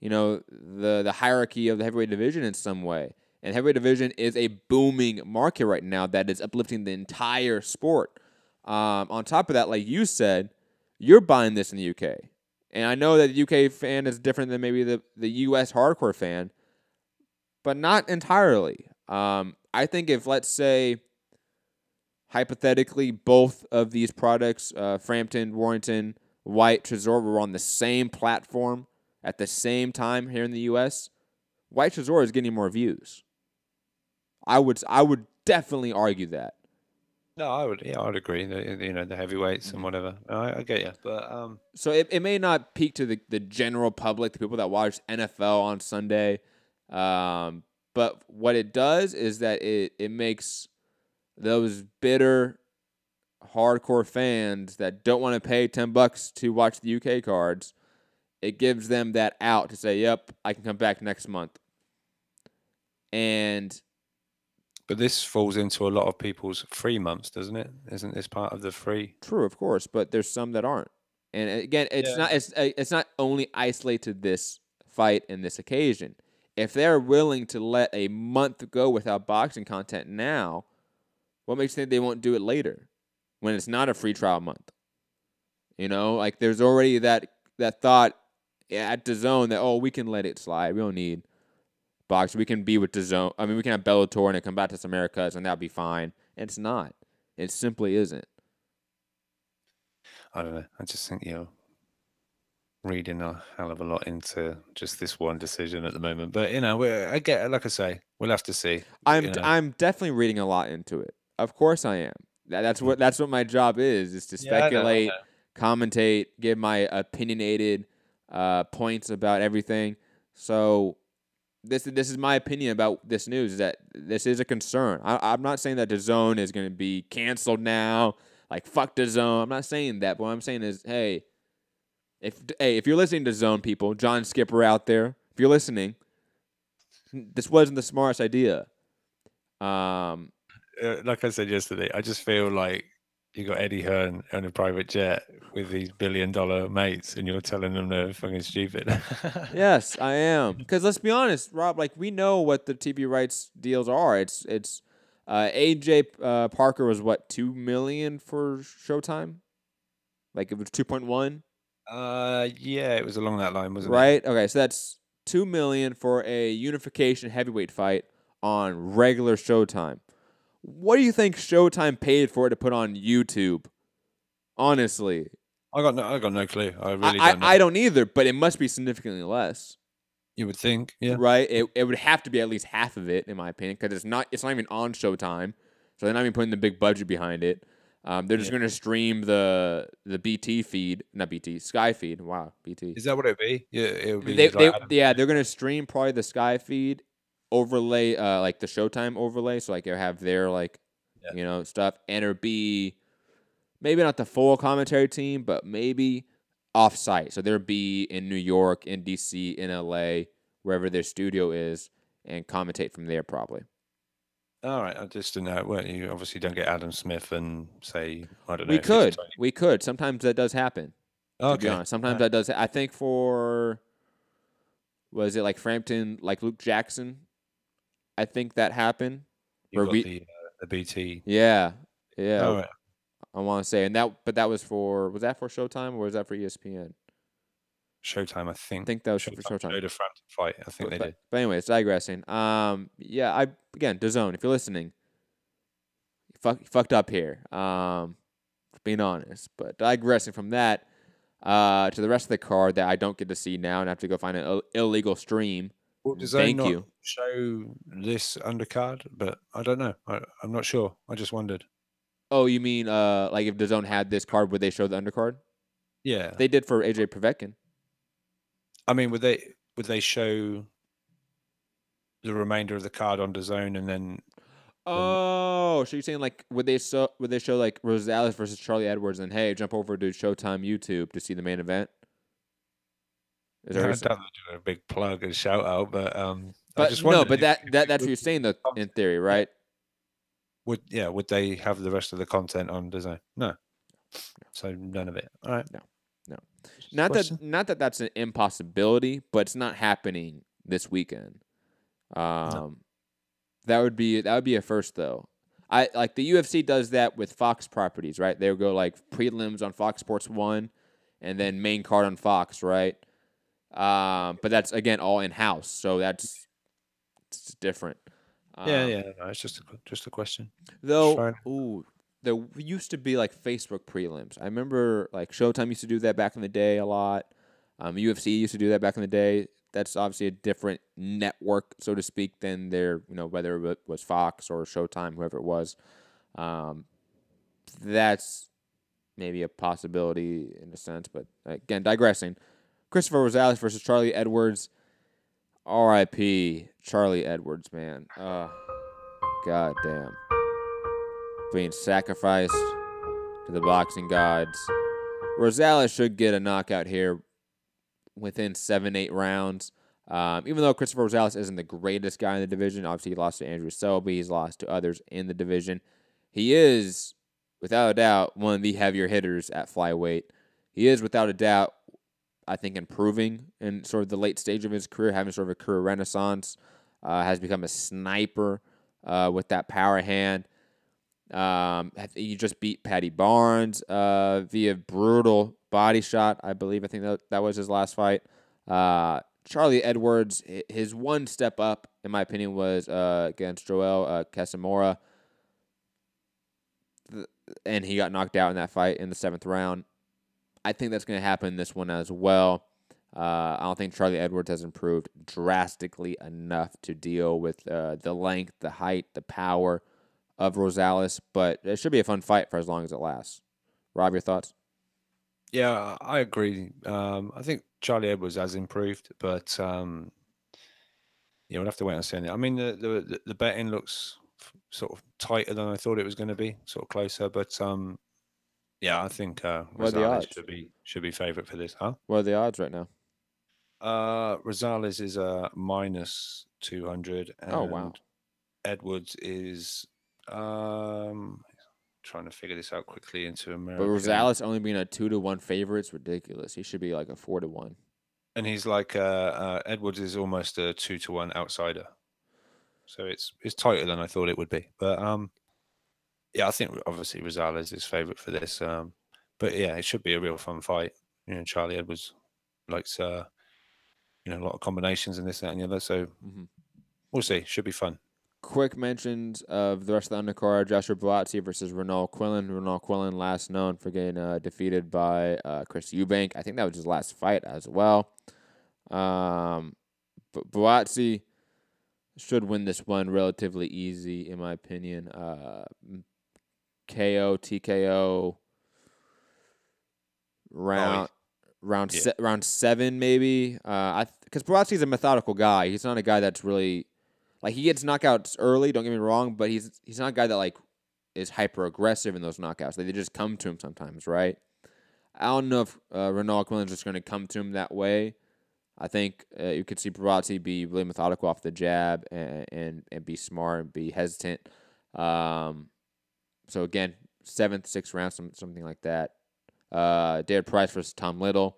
Speaker 2: the hierarchy of the heavyweight division in some way. And heavyweight division is a booming market right now that is uplifting the entire sport. On top of that, like you said, you're buying this in the UK. And I know that the UK fan is different than maybe the US hardcore fan, but not entirely. I think if, let's say, hypothetically, both of these products, Frampton, Warrington, Whyte, Chisora, were on the same platform at the same time here in the US, Whyte Chisora is getting more views. I would definitely argue that.
Speaker 12: No, I'd agree. The heavyweights and whatever. I get you, but
Speaker 2: so it may not peak to the general public, the people that watch NFL on Sunday, but what it does is that it makes those bitter, hardcore fans that don't want to pay $10 to watch the UK cards, it gives them that out to say, "Yep, I can come back next month."
Speaker 12: But this falls into a lot of people's free months, doesn't it? Isn't this part of the free?
Speaker 2: True, of course, but there's some that aren't. And again, it's not only isolated to this fight and this occasion. If they're willing to let a month go without boxing content now, what makes you think they won't do it later when it's not a free trial month? Like there's already that thought at DAZN that, we can let it slide. We don't need box. We can be with DAZN. I mean, we can have Bellator and then come back to some Americas and that'll be fine. It's not. It simply isn't.
Speaker 12: I don't know. I just think reading a hell of a lot into just this one decision at the moment. But I get, like I say, we'll have to see.
Speaker 2: I'm definitely reading a lot into it. Of course I am. That's what my job is to speculate, commentate, give my opinionated points about everything. So this is my opinion about this news, is that this is a concern. I'm not saying that DAZN is going to be canceled now. Like, fuck DAZN. I'm not saying that. But what I'm saying is, hey, if you're listening to DAZN, people, John Skipper out there, if you're listening, this wasn't the smartest idea.
Speaker 12: Like I said yesterday, I just feel like you got Eddie Hearn on a private jet with these billion-dollar mates, and you're telling them they're fucking stupid.
Speaker 2: Yes, I am. Because let's be honest, Rob. Like, we know what the TV rights deals are. It's AJ Parker was what, $2 million for Showtime? Like it was 2.1.
Speaker 12: Yeah, it was along that line, wasn't it?
Speaker 2: Right. Okay, so that's $2 million for a unification heavyweight fight on regular Showtime. What do you think Showtime paid for it to put on YouTube? Honestly,
Speaker 12: I got no clue. I really don't know.
Speaker 2: I don't either, but it must be significantly less.
Speaker 12: You would think, yeah.
Speaker 2: Right? It would have to be at least half of it, in my opinion, because it's not even on Showtime, so they're not even putting the big budget behind it. They're just going to stream the BT feed, not BT, Sky feed. Wow, BT.
Speaker 12: Is that what it'd be? Yeah, it would be.
Speaker 2: They're going to stream probably the Sky feed, overlay like the Showtime overlay, so like you have their stuff, and it'll be maybe not the full commentary team, but maybe off-site. So they'll be in New York, in DC, in LA, wherever their studio is, and commentate from there probably.
Speaker 12: All right, I just didn't know. Well, you obviously don't get Adam Smith and say, I don't know.
Speaker 2: We could. Sometimes that does happen.
Speaker 12: Okay.
Speaker 2: To be honest, sometimes that does. I think was it like Frampton, like Luke Jackson? I think that happened.
Speaker 12: You got the BT.
Speaker 2: Yeah.
Speaker 12: All right.
Speaker 2: I want to say, was that for Showtime or was that for ESPN?
Speaker 12: Showtime, I think.
Speaker 2: I think that was for Showtime.
Speaker 12: Showed a Frampton fight. I think they did.
Speaker 2: But anyways, digressing. Again, DAZN, if you're listening, you fucked up here. Being honest, but digressing from that to the rest of the card that I don't get to see now and I have to go find an illegal stream.
Speaker 12: Well, does they not show this undercard? But I don't know. I'm not sure. I just wondered.
Speaker 2: Oh, you mean like if DAZN had this card, would they show the undercard?
Speaker 12: Yeah,
Speaker 2: they did for AJ Povetkin.
Speaker 12: I mean, would they show the remainder of the card on DAZN and then?
Speaker 2: Oh, so you're saying like would they show like Rosales versus Charlie Edwards and hey, jump over to Showtime YouTube to see the main event?
Speaker 12: I don't do a big plug and shout out, but
Speaker 2: But
Speaker 12: just
Speaker 2: no,
Speaker 12: wondered
Speaker 2: but
Speaker 12: if-
Speaker 2: that's what you're saying though, in theory, right?
Speaker 12: would they have the rest of the content on design? No. So none of it. All right.
Speaker 2: No.
Speaker 12: Just a question.
Speaker 2: Not that that's an impossibility, but it's not happening this weekend. That would be a first though. I like the UFC does that with Fox properties, right? They'll go like prelims on Fox Sports 1 and then main card on Fox, right? But that's again all in house, so it's different.
Speaker 12: No, it's just a question.
Speaker 2: Though, there used to be like Facebook prelims. I remember like Showtime used to do that back in the day a lot. UFC used to do that back in the day. That's obviously a different network, so to speak, than their, whether it was Fox or Showtime, whoever it was. That's maybe a possibility in a sense, but again, digressing. Christopher Rosales versus Charlie Edwards. R.I.P. Charlie Edwards, man. God damn. Being sacrificed to the boxing gods. Rosales should get a knockout here within 7-8 rounds. Even though Christopher Rosales isn't the greatest guy in the division, obviously he lost to Andrew Selby, he's lost to others in the division. He is, without a doubt, one of the heavier hitters at flyweight. He is, without a doubt, I think, improving in sort of the late stage of his career, having sort of a career renaissance, has become a sniper with that power hand. He just beat Patty Barnes via brutal body shot, I believe. I think that was his last fight. Charlie Edwards, his one step up, in my opinion, was against Joel Casamora. And he got knocked out in that fight in the 7th round. I think that's going to happen in this one as well. I don't think Charlie Edwards has improved drastically enough to deal with the length, the height, the power of Rosales, but it should be a fun fight for as long as it lasts. Rob, your thoughts?
Speaker 12: Yeah, I agree. I think Charlie Edwards has improved, but we'll have to wait and see. I mean, the betting looks sort of tighter than I thought it was going to be, sort of closer, but I think Rosales should be favourite for this, huh?
Speaker 2: What are the odds right now?
Speaker 12: Rosales is minus 200. And
Speaker 2: oh wow!
Speaker 12: Edwards is trying to figure this out quickly into America.
Speaker 2: But Rosales only being a 2-1 favorite is ridiculous. He should be like a 4-1.
Speaker 12: And he's like Edwards is almost a 2-1 outsider. So it's tighter than I thought it would be. But I think obviously Rosales is favourite for this. But yeah, it should be a real fun fight. Charlie Edwards likes a lot of combinations and this, that, and the other. So we'll see. Should be fun.
Speaker 2: Quick mentions of the rest of the undercard: Joshua Buatsi versus Ronald Quillen. Ronald Quillen, last known for getting defeated by Chris Eubank. I think that was his last fight as well. But Buatsi should win this one relatively easy, in my opinion. KO, TKO, round 7 maybe. Because Buatsi's a methodical guy. He's not a guy that's really like, he gets knockouts early. Don't get me wrong, but he's not a guy that like is hyper aggressive in those knockouts. They just come to him sometimes, right? I don't know if Ronald Quillen's just going to come to him that way. I think you could see Buatsi be really methodical off the jab and be smart and be hesitant. So again, 7th, 6th round, something like that. David Price versus Tom Little.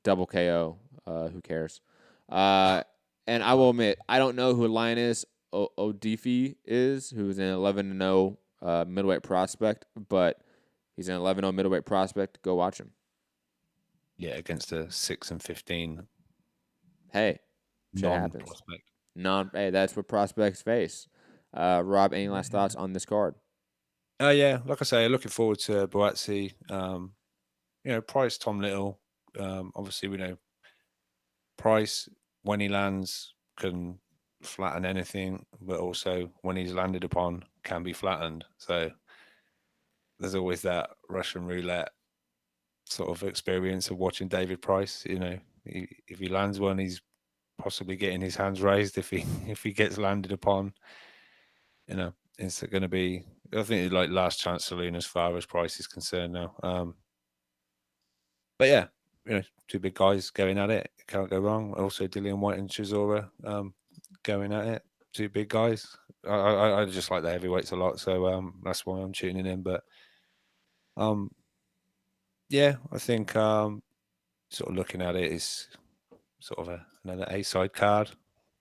Speaker 2: Double KO. Who cares? And I will admit, I don't know who Linus Odifi is, who's an 11-0 middleweight prospect, but he's an 11-0 middleweight prospect. Go watch him.
Speaker 12: Yeah, against a 6-15.
Speaker 2: Hey, shit happens. Hey, that's what prospects face. Rob, any last thoughts on this card?
Speaker 12: Yeah, like I say, looking forward to Buatsi. Price, Tom Little. Obviously, we know Price, when he lands, can flatten anything, but also when he's landed upon, can be flattened. So there's always that Russian roulette sort of experience of watching David Price. If he lands one, he's possibly getting his hands raised. If he gets landed upon, it's going to be, I think, it's like last chance saloon as far as Price is concerned now. But yeah, two big guys going at it. Can't go wrong. Also, Dillian Whyte and Chisora going at it. Two big guys. I just like the heavyweights a lot, so that's why I'm tuning in. But yeah, I think sort of looking at it is sort of another A-side card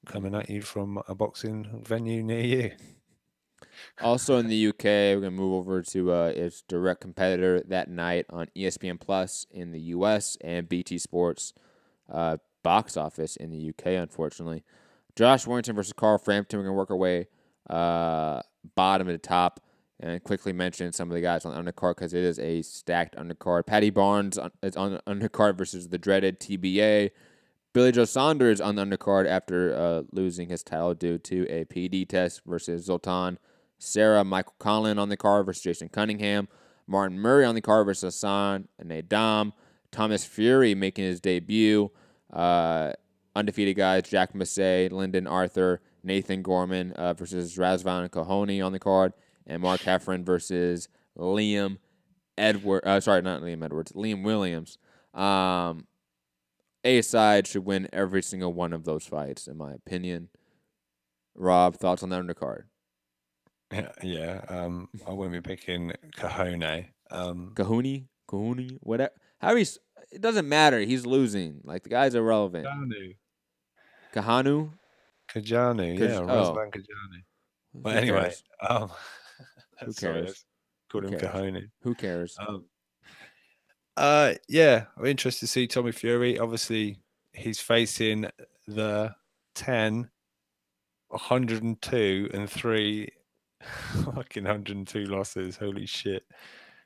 Speaker 12: coming at you from a boxing venue near you.
Speaker 2: Also in the UK, we're going to move over to its direct competitor that night on ESPN Plus in the US and BT Sports box office in the UK, unfortunately. Josh Warrington versus Carl Frampton. We're going to work our way bottom to top and quickly mention some of the guys on the undercard because it is a stacked undercard. Paddy Barnes is on the undercard versus the dreaded TBA. Billy Joe Saunders on the undercard after losing his title due to a PD test versus Zoltan Sarah. Michael Conlon on the card versus Jason Cunningham. Martin Murray on the card versus Hassan Nadam. Thomas Fury making his debut. Undefeated guys, Jack Massey, Lyndon Arthur, Nathan Gorman versus Razvan Kahoni on the card. And Mark Heffron versus Liam Williams. A-side should win every single one of those fights, in my opinion. Rob, thoughts on the undercard?
Speaker 12: Yeah. I wouldn't be picking Kahone.
Speaker 2: Kahuni, whatever. It doesn't matter. He's losing. Like, the guy's irrelevant. Kahanu?
Speaker 12: Kajanu, yeah, Razvan Kajanu. But anyway,
Speaker 2: who cares?
Speaker 12: Called him Kahone.
Speaker 2: Who cares?
Speaker 12: Yeah, I'm interested to see Tommy Fury. Obviously, he's facing the 10, 102, and 3 fucking 102 losses. Holy shit.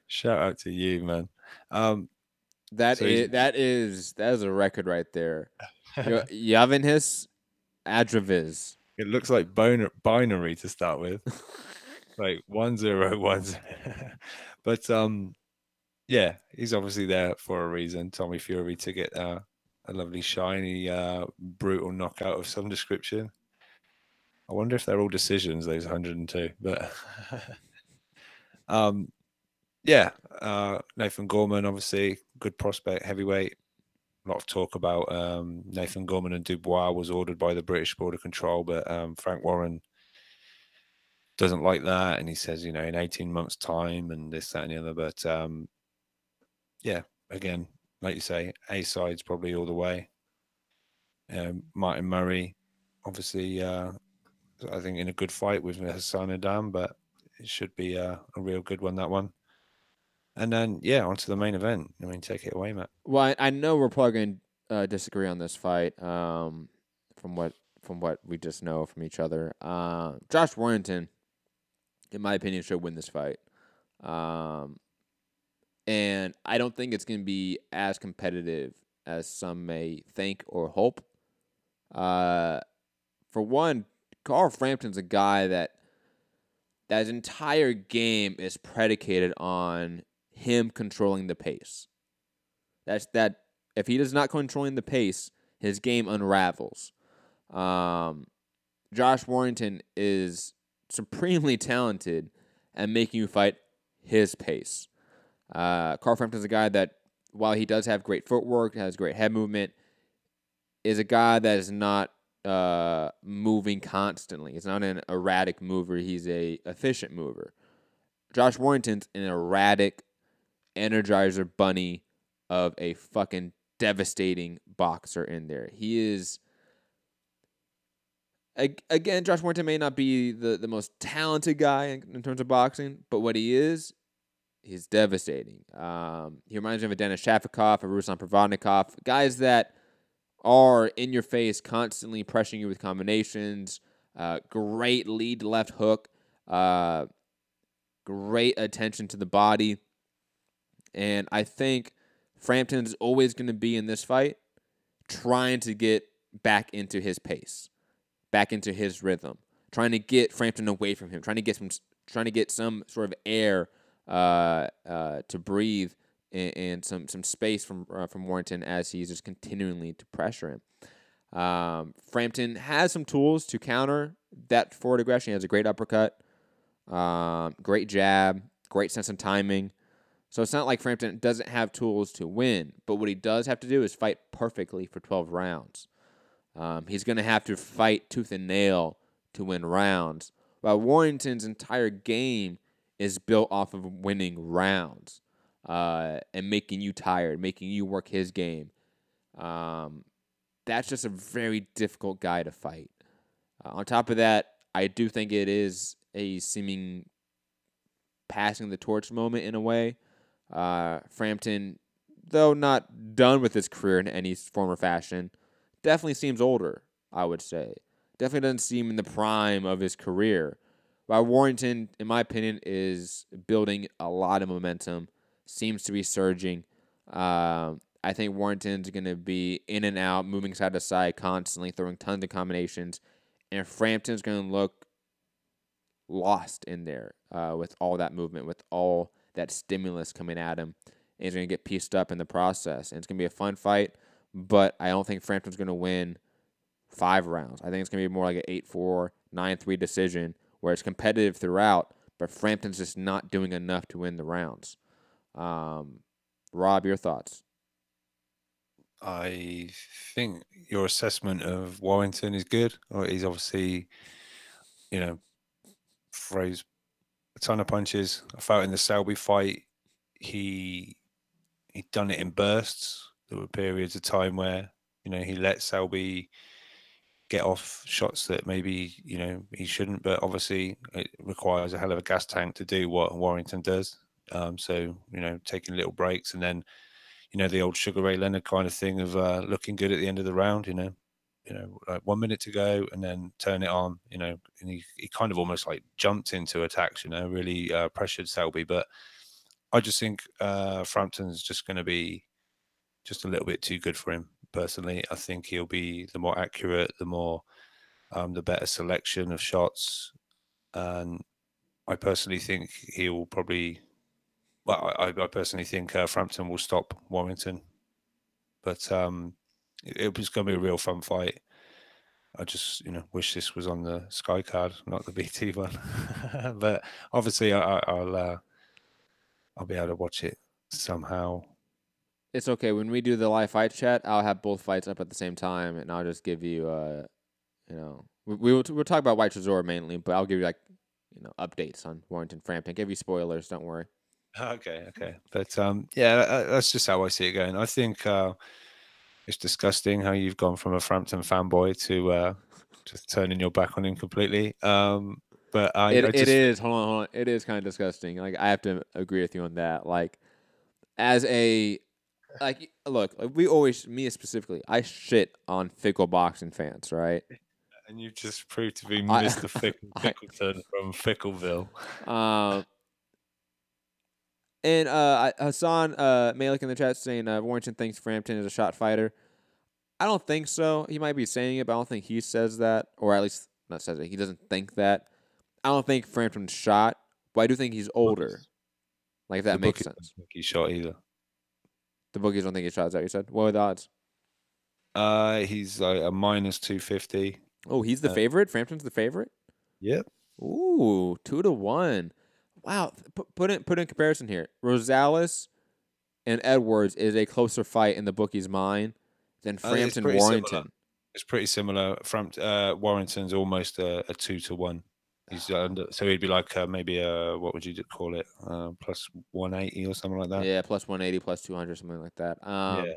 Speaker 12: Shout out to you, man.
Speaker 2: That is a record right there. Yavinhis Adreviz.
Speaker 12: It looks like binary to start with. Like 1-0-1. But yeah, he's obviously there for a reason. Tommy Fury to get a lovely, shiny, brutal knockout of some description. I wonder if they're all decisions, those 102. But yeah, Nathan Gorman, obviously, good prospect, heavyweight. A lot of talk about Nathan Gorman and Dubois was ordered by the British Border Control, but Frank Warren doesn't like that. And he says, in 18 months' time and this, that, and the other. But yeah, again, like you say, A-side's probably all the way. Martin Murray, obviously, I think in a good fight with Hassan Nadam, but it should be a real good one, that one. And then, yeah, on to the main event. I mean, take it away, Matt.
Speaker 2: Well, I know we're probably going to disagree on this fight from what we just know from each other. Josh Warrington, in my opinion, should win this fight. And I don't think it's going to be as competitive as some may think or hope. For one, Carl Frampton's a guy that his entire game is predicated on him controlling the pace. That if he is not controlling the pace, his game unravels. Josh Warrington is supremely talented at making you fight his pace. Carl Frampton's a guy that, while he does have great footwork, has great head movement, is a guy that is not moving constantly. He's not an erratic mover. He's a efficient mover. Josh Warrington's an erratic Energizer bunny of a fucking devastating boxer in there. He is, again, Josh Warrington may not be the most talented guy in terms of boxing, but what he is, he's devastating. He reminds me of a Denis Shafikov, a Ruslan Provodnikov, guys that are in your face, constantly pressuring you with combinations, great lead left hook, great attention to the body. And I think Frampton is always going to be in this fight trying to get back into his pace, back into his rhythm, trying to get Frampton away from him, trying to get some sort of air to breathe and some space from Warrington as he's just continually to pressure him. Frampton has some tools to counter that forward aggression. He has a great uppercut, great jab, great sense of timing. So it's not like Frampton doesn't have tools to win, but what he does have to do is fight perfectly for 12 rounds. He's going to have to fight tooth and nail to win rounds, while Warrington's entire game is built off of winning rounds and making you tired, making you work his game. That's just a very difficult guy to fight. On top of that, I do think it is a seeming passing the torch moment in a way. Frampton, though not done with his career in any form or fashion, definitely seems older, I would say. Definitely doesn't seem in the prime of his career. While Warrington, in my opinion, is building a lot of momentum, seems to be surging. I think Warrington's going to be in and out, moving side to side constantly, throwing tons of combinations. And Frampton's going to look lost in there with all that movement, with all that stimulus coming at him. And he's going to get pieced up in the process. And it's going to be a fun fight, but I don't think Frampton's going to win 5 rounds. I think it's going to be more like an 8-4, 9-3 decision where it's competitive throughout, but Frampton's just not doing enough to win the rounds. Rob, your thoughts?
Speaker 12: I think your assessment of Warrington is good. He's obviously, throws a ton of punches. I felt in the Selby fight, he'd done it in bursts. There were periods of time where, he let Selby get off shots that maybe, he shouldn't, but obviously it requires a hell of a gas tank to do what Warrington does. So, taking little breaks and then, the old Sugar Ray Leonard kind of thing of looking good at the end of the round, like 1 minute to go and then turn it on, and he kind of almost like jumped into attacks, really pressured Selby. But I just think Frampton's just going to be just a little bit too good for him, personally. I think he'll be the more accurate, the better selection of shots. And I personally think he'll probably... Well, I personally think Frampton will stop Warrington, but it was going to be a real fun fight. I just, wish this was on the Sky card, not the BT one. But obviously, I'll be able to watch it somehow.
Speaker 2: It's okay. When we do the live fight chat, I'll have both fights up at the same time, and I'll just give you, we'll talk about Whyte Chisora mainly, but I'll give you updates on Warrington Frampton. Give you spoilers. Don't worry.
Speaker 12: Okay. But that's just how I see it going. I think it's disgusting how you've gone from a Frampton fanboy to just turning your back on him completely. But
Speaker 2: it is. Hold on. It is kind of disgusting. Like, I have to agree with you on that. Like, look, we always, me specifically, I shit on fickle boxing fans, right?
Speaker 12: And you just proved to be Mr. Fickleton from Fickleville.
Speaker 2: And Hassan Malik in the chat saying Warrington thinks Frampton is a shot fighter. I don't think so. He might be saying it, but I don't think he says that, or at least not says it. He doesn't think that. I don't think Frampton's shot, but I do think he's older. Like, if that makes sense.
Speaker 12: Don't think he's shot either.
Speaker 2: The bookies don't think he's shot. Is that what you said? What are the odds?
Speaker 12: He's like a -250.
Speaker 2: Oh, he's the favorite? Frampton's the favorite?
Speaker 12: Yep.
Speaker 2: Ooh, 2-1. Wow, put in comparison here. Rosales and Edwards is a closer fight in the bookie's mind than Frampton Warrington.
Speaker 12: Similar. It's pretty similar. Warrington's almost a 2-1. He's so he'd be like maybe what would you call it? Plus 180 or something like that.
Speaker 2: Yeah, plus 180, plus 200, something like that.
Speaker 12: Yeah.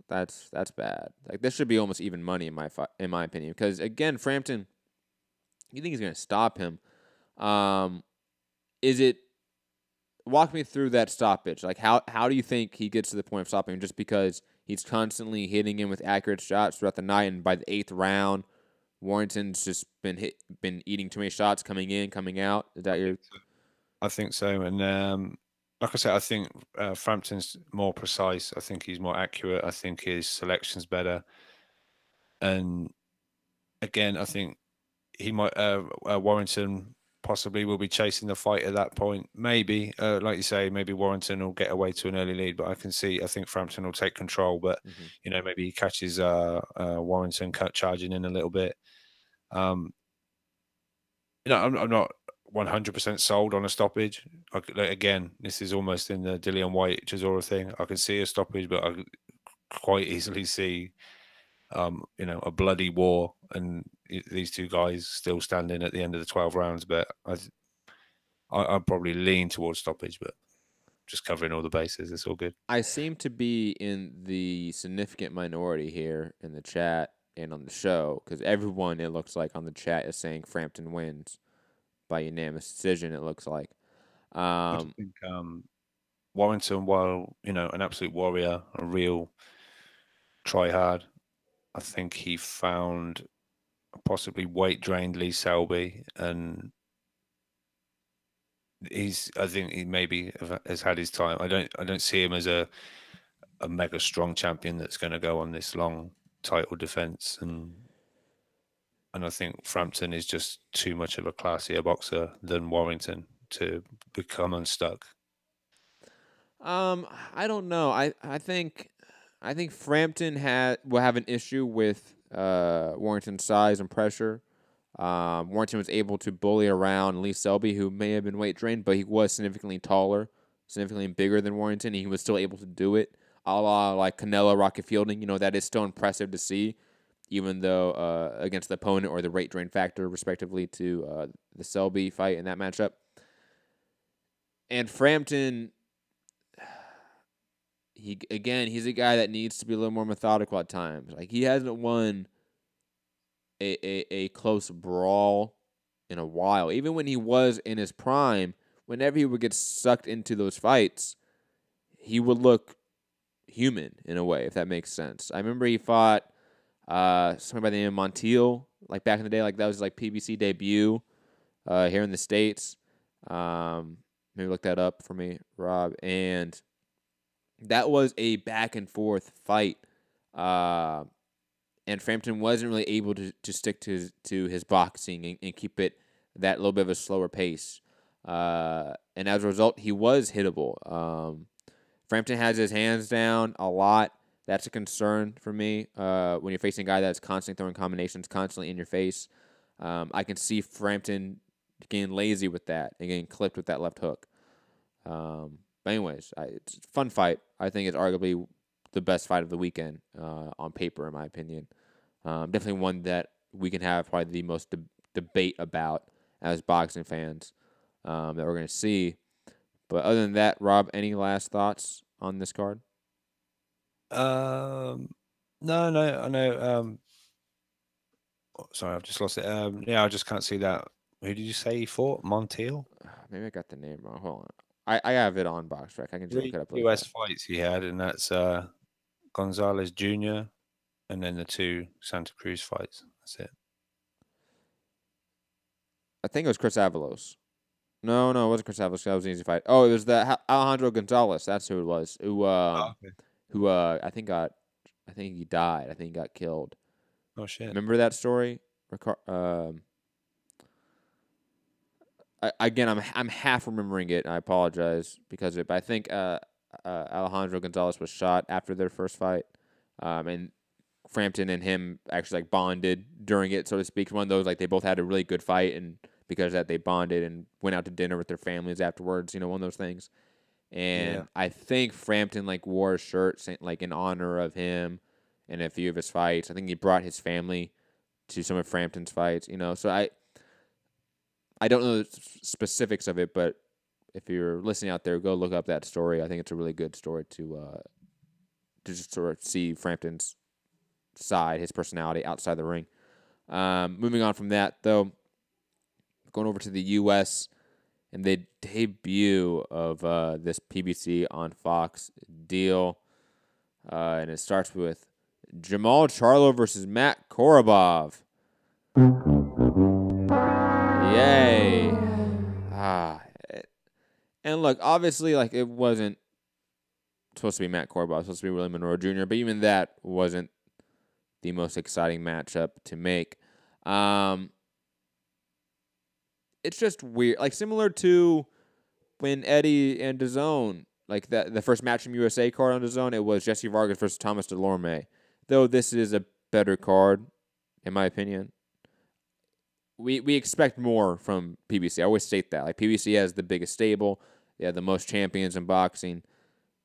Speaker 2: That's bad. Like, this should be almost even money in my opinion, because again, Frampton, you think he's going to stop him? Walk me through that stoppage. Like, how do you think he gets to the point of stopping him? Just because he's constantly hitting him with accurate shots throughout the night, and by the 8th round, Warrington's just been eating too many shots, coming in, coming out. Is that your?
Speaker 12: I think so, and like I said, I think Frampton's more precise. I think he's more accurate. I think his selection's better, and again, I think he might Warrington possibly will be chasing the fight at that point. Maybe, like you say, maybe Warrington will get away to an early lead, but I think Frampton will take control. But maybe he catches Warrington charging in a little bit. I'm not 100% sold on a stoppage. Again, this is almost in the Dillian Whyte Chisora thing. I can see a stoppage, but I could quite easily see, a bloody war and these two guys still standing at the end of the 12 rounds. But I'd probably lean towards stoppage, but just covering all the bases. It's all good.
Speaker 2: I seem to be in the significant minority here in the chat and on the show because everyone, it looks like, on the chat is saying Frampton wins by unanimous decision, it looks like.
Speaker 12: I just think Warrington, while, an absolute warrior, a real try-hard, I think he found possibly weight-drained Lee Selby, and I think he maybe has had his time. I don't see him as a mega strong champion that's going to go on this long title defense, and I think Frampton is just too much of a classier boxer than Warrington to become unstuck.
Speaker 2: I don't know. I think Frampton will have an issue with Warrington's size and pressure. Warrington was able to bully around Lee Selby, who may have been weight drained, but he was significantly taller, significantly bigger than Warrington, and he was still able to do it. A la like Canelo, Rocket Fielding, that is still impressive to see, even though against the opponent or the weight drain factor, respectively, to the Selby fight in that matchup. And Frampton, he's a guy that needs to be a little more methodical at times. Like, he hasn't won a close brawl in a while. Even when he was in his prime, whenever he would get sucked into those fights, he would look human in a way, if that makes sense. I remember he fought somebody by the name of Montiel, like back in the day, like that was like PBC debut here in the States. Maybe look that up for me, Rob. And that was a back and forth fight. And Frampton wasn't really able to stick to his boxing and keep it that little bit of a slower pace. And as a result, he was hittable. Frampton has his hands down a lot. That's a concern for me when you're facing a guy that's constantly throwing combinations, constantly in your face. I can see Frampton getting lazy with that and getting clipped with that left hook. But anyways, it's a fun fight. I think it's arguably the best fight of the weekend on paper, in my opinion. Definitely one that we can have probably the most debate about as boxing fans that we're going to see. But other than that, Rob, any last thoughts on this card?
Speaker 12: No, I know. Sorry, I've just lost it. I just can't see that. Who did you say he fought? Montiel?
Speaker 2: Maybe I got the name wrong. Hold on. I have it on Box Track. I can just look it up.
Speaker 12: US fights he had, and that's Gonzalez Jr. and then the 2 Santa Cruz fights. That's it.
Speaker 2: I think it was Chris Avalos. No, it wasn't Chris Avalos. That was an easy fight. Oh, it was the Alejandro Gonzalez. That's who it was. Who I think he died. I think he got killed.
Speaker 12: Oh shit!
Speaker 2: Remember that story? I'm half remembering it. And I apologize because of it. But I think Alejandro Gonzalez was shot after their first fight, and Frampton and him actually like bonded during it, so to speak. One of those, like, they both had a really good fight, and because of that they bonded and went out to dinner with their families afterwards. One of those things. And I think Frampton like wore a shirt like in honor of him and a few of his fights. I think he brought his family to some of Frampton's fights. So I don't know the specifics of it, but if you're listening out there, go look up that story. I think it's a really good story to just sort of see Frampton's side, his personality outside the ring. Moving on from that, though, going over to the U.S. and the debut of this PBC on Fox deal, and it starts with Jamal Charlo versus Matt Korobov. Yay! And look, obviously, like, it wasn't supposed to be Matt Korobov. It was supposed to be Willie Monroe Jr., but even that wasn't the most exciting matchup to make. It's just weird. Like, similar to when Eddie and DAZN, like the first match from USA card on DAZN, it was Jesse Vargas versus Thomas Delorme. Though this is a better card, in my opinion. we expect more from PBC. I always state that. Like, PBC has the biggest stable. They have the most champions in boxing.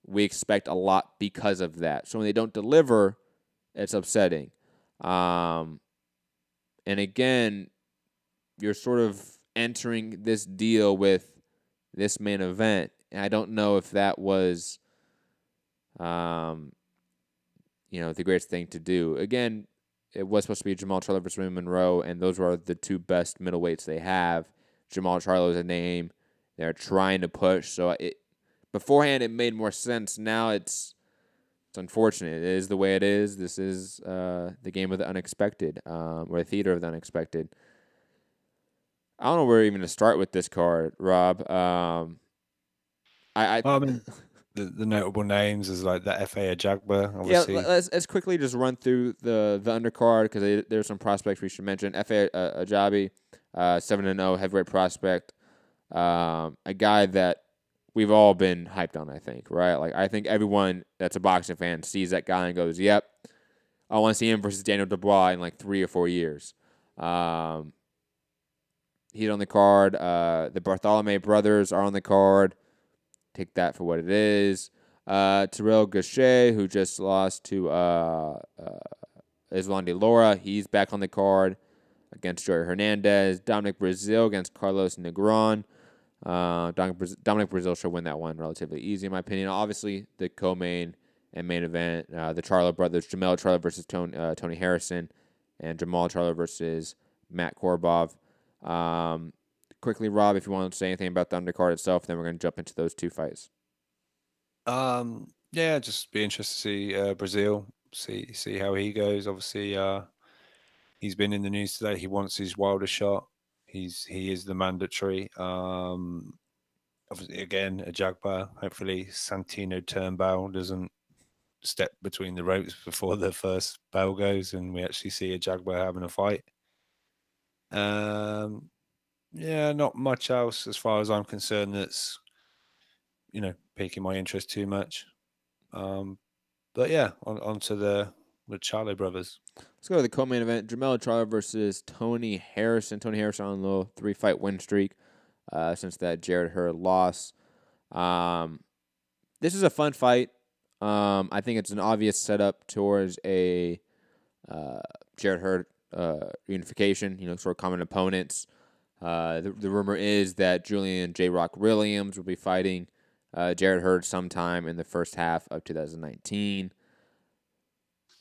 Speaker 2: We expect a lot because of that. So when they don't deliver, it's upsetting. And again, you're sort of entering this deal with this main event. And I don't know if that was, the greatest thing to do. Again, it was supposed to be Jamal Charlo versus William Monroe, and those were the two best middleweights they have. Jamal Charlo is a name they're trying to push. So beforehand, it made more sense. Now it's unfortunate. It is the way it is. This is the game of the unexpected, or the theater of the unexpected. I don't know where even to start with this card, Rob.
Speaker 12: I mean, the notable names is like the FA Ajagba, obviously.
Speaker 2: Yeah, let's quickly just run through the undercard because there's some prospects we should mention. FA Ajabi, 7-0 heavyweight prospect, a guy that we've all been hyped on, I think, right? Like, I think everyone that's a boxing fan sees that guy and goes, yep, I want to see him versus Daniel Dubois in like 3 or 4 years. He's on the card. The Bartholomew brothers are on the card. Take that for what it is. Terrell Gachet, who just lost to Islam de Laura, he's back on the card against Joey Hernandez. Dominic Brazil against Carlos Negron. Dominic Brazil should win that one relatively easy, in my opinion. Obviously, the co-main and main event, the Charlo brothers, Jamel Charlo versus Tony Harrison, and Jamal Charlo versus Matt Korobov. Quickly, Rob, if you want to say anything about the undercard itself, then we're going to jump into those two fights.
Speaker 12: Yeah, just be interested to see Brazil, see how he goes. Obviously, he's been in the news today. He wants his Wilder shot. He is the mandatory. Obviously, again, Ajagba. Hopefully, Santino Turnbull doesn't step between the ropes before the first bell goes, and we actually see Ajagba having a fight. Yeah, not much else as far as I'm concerned that's, piquing my interest too much. But yeah, on to the Charlo brothers.
Speaker 2: Let's go to the co-main event. Jamel Charlo versus Tony Harrison. Tony Harrison on a little 3-fight win streak since that Jared Hurd loss. This is a fun fight. I think it's an obvious setup towards a Jared Hurd unification, sort of common opponents. The rumor is that Julian J. Rock Williams will be fighting Jared Hurd sometime in the first half of 2019.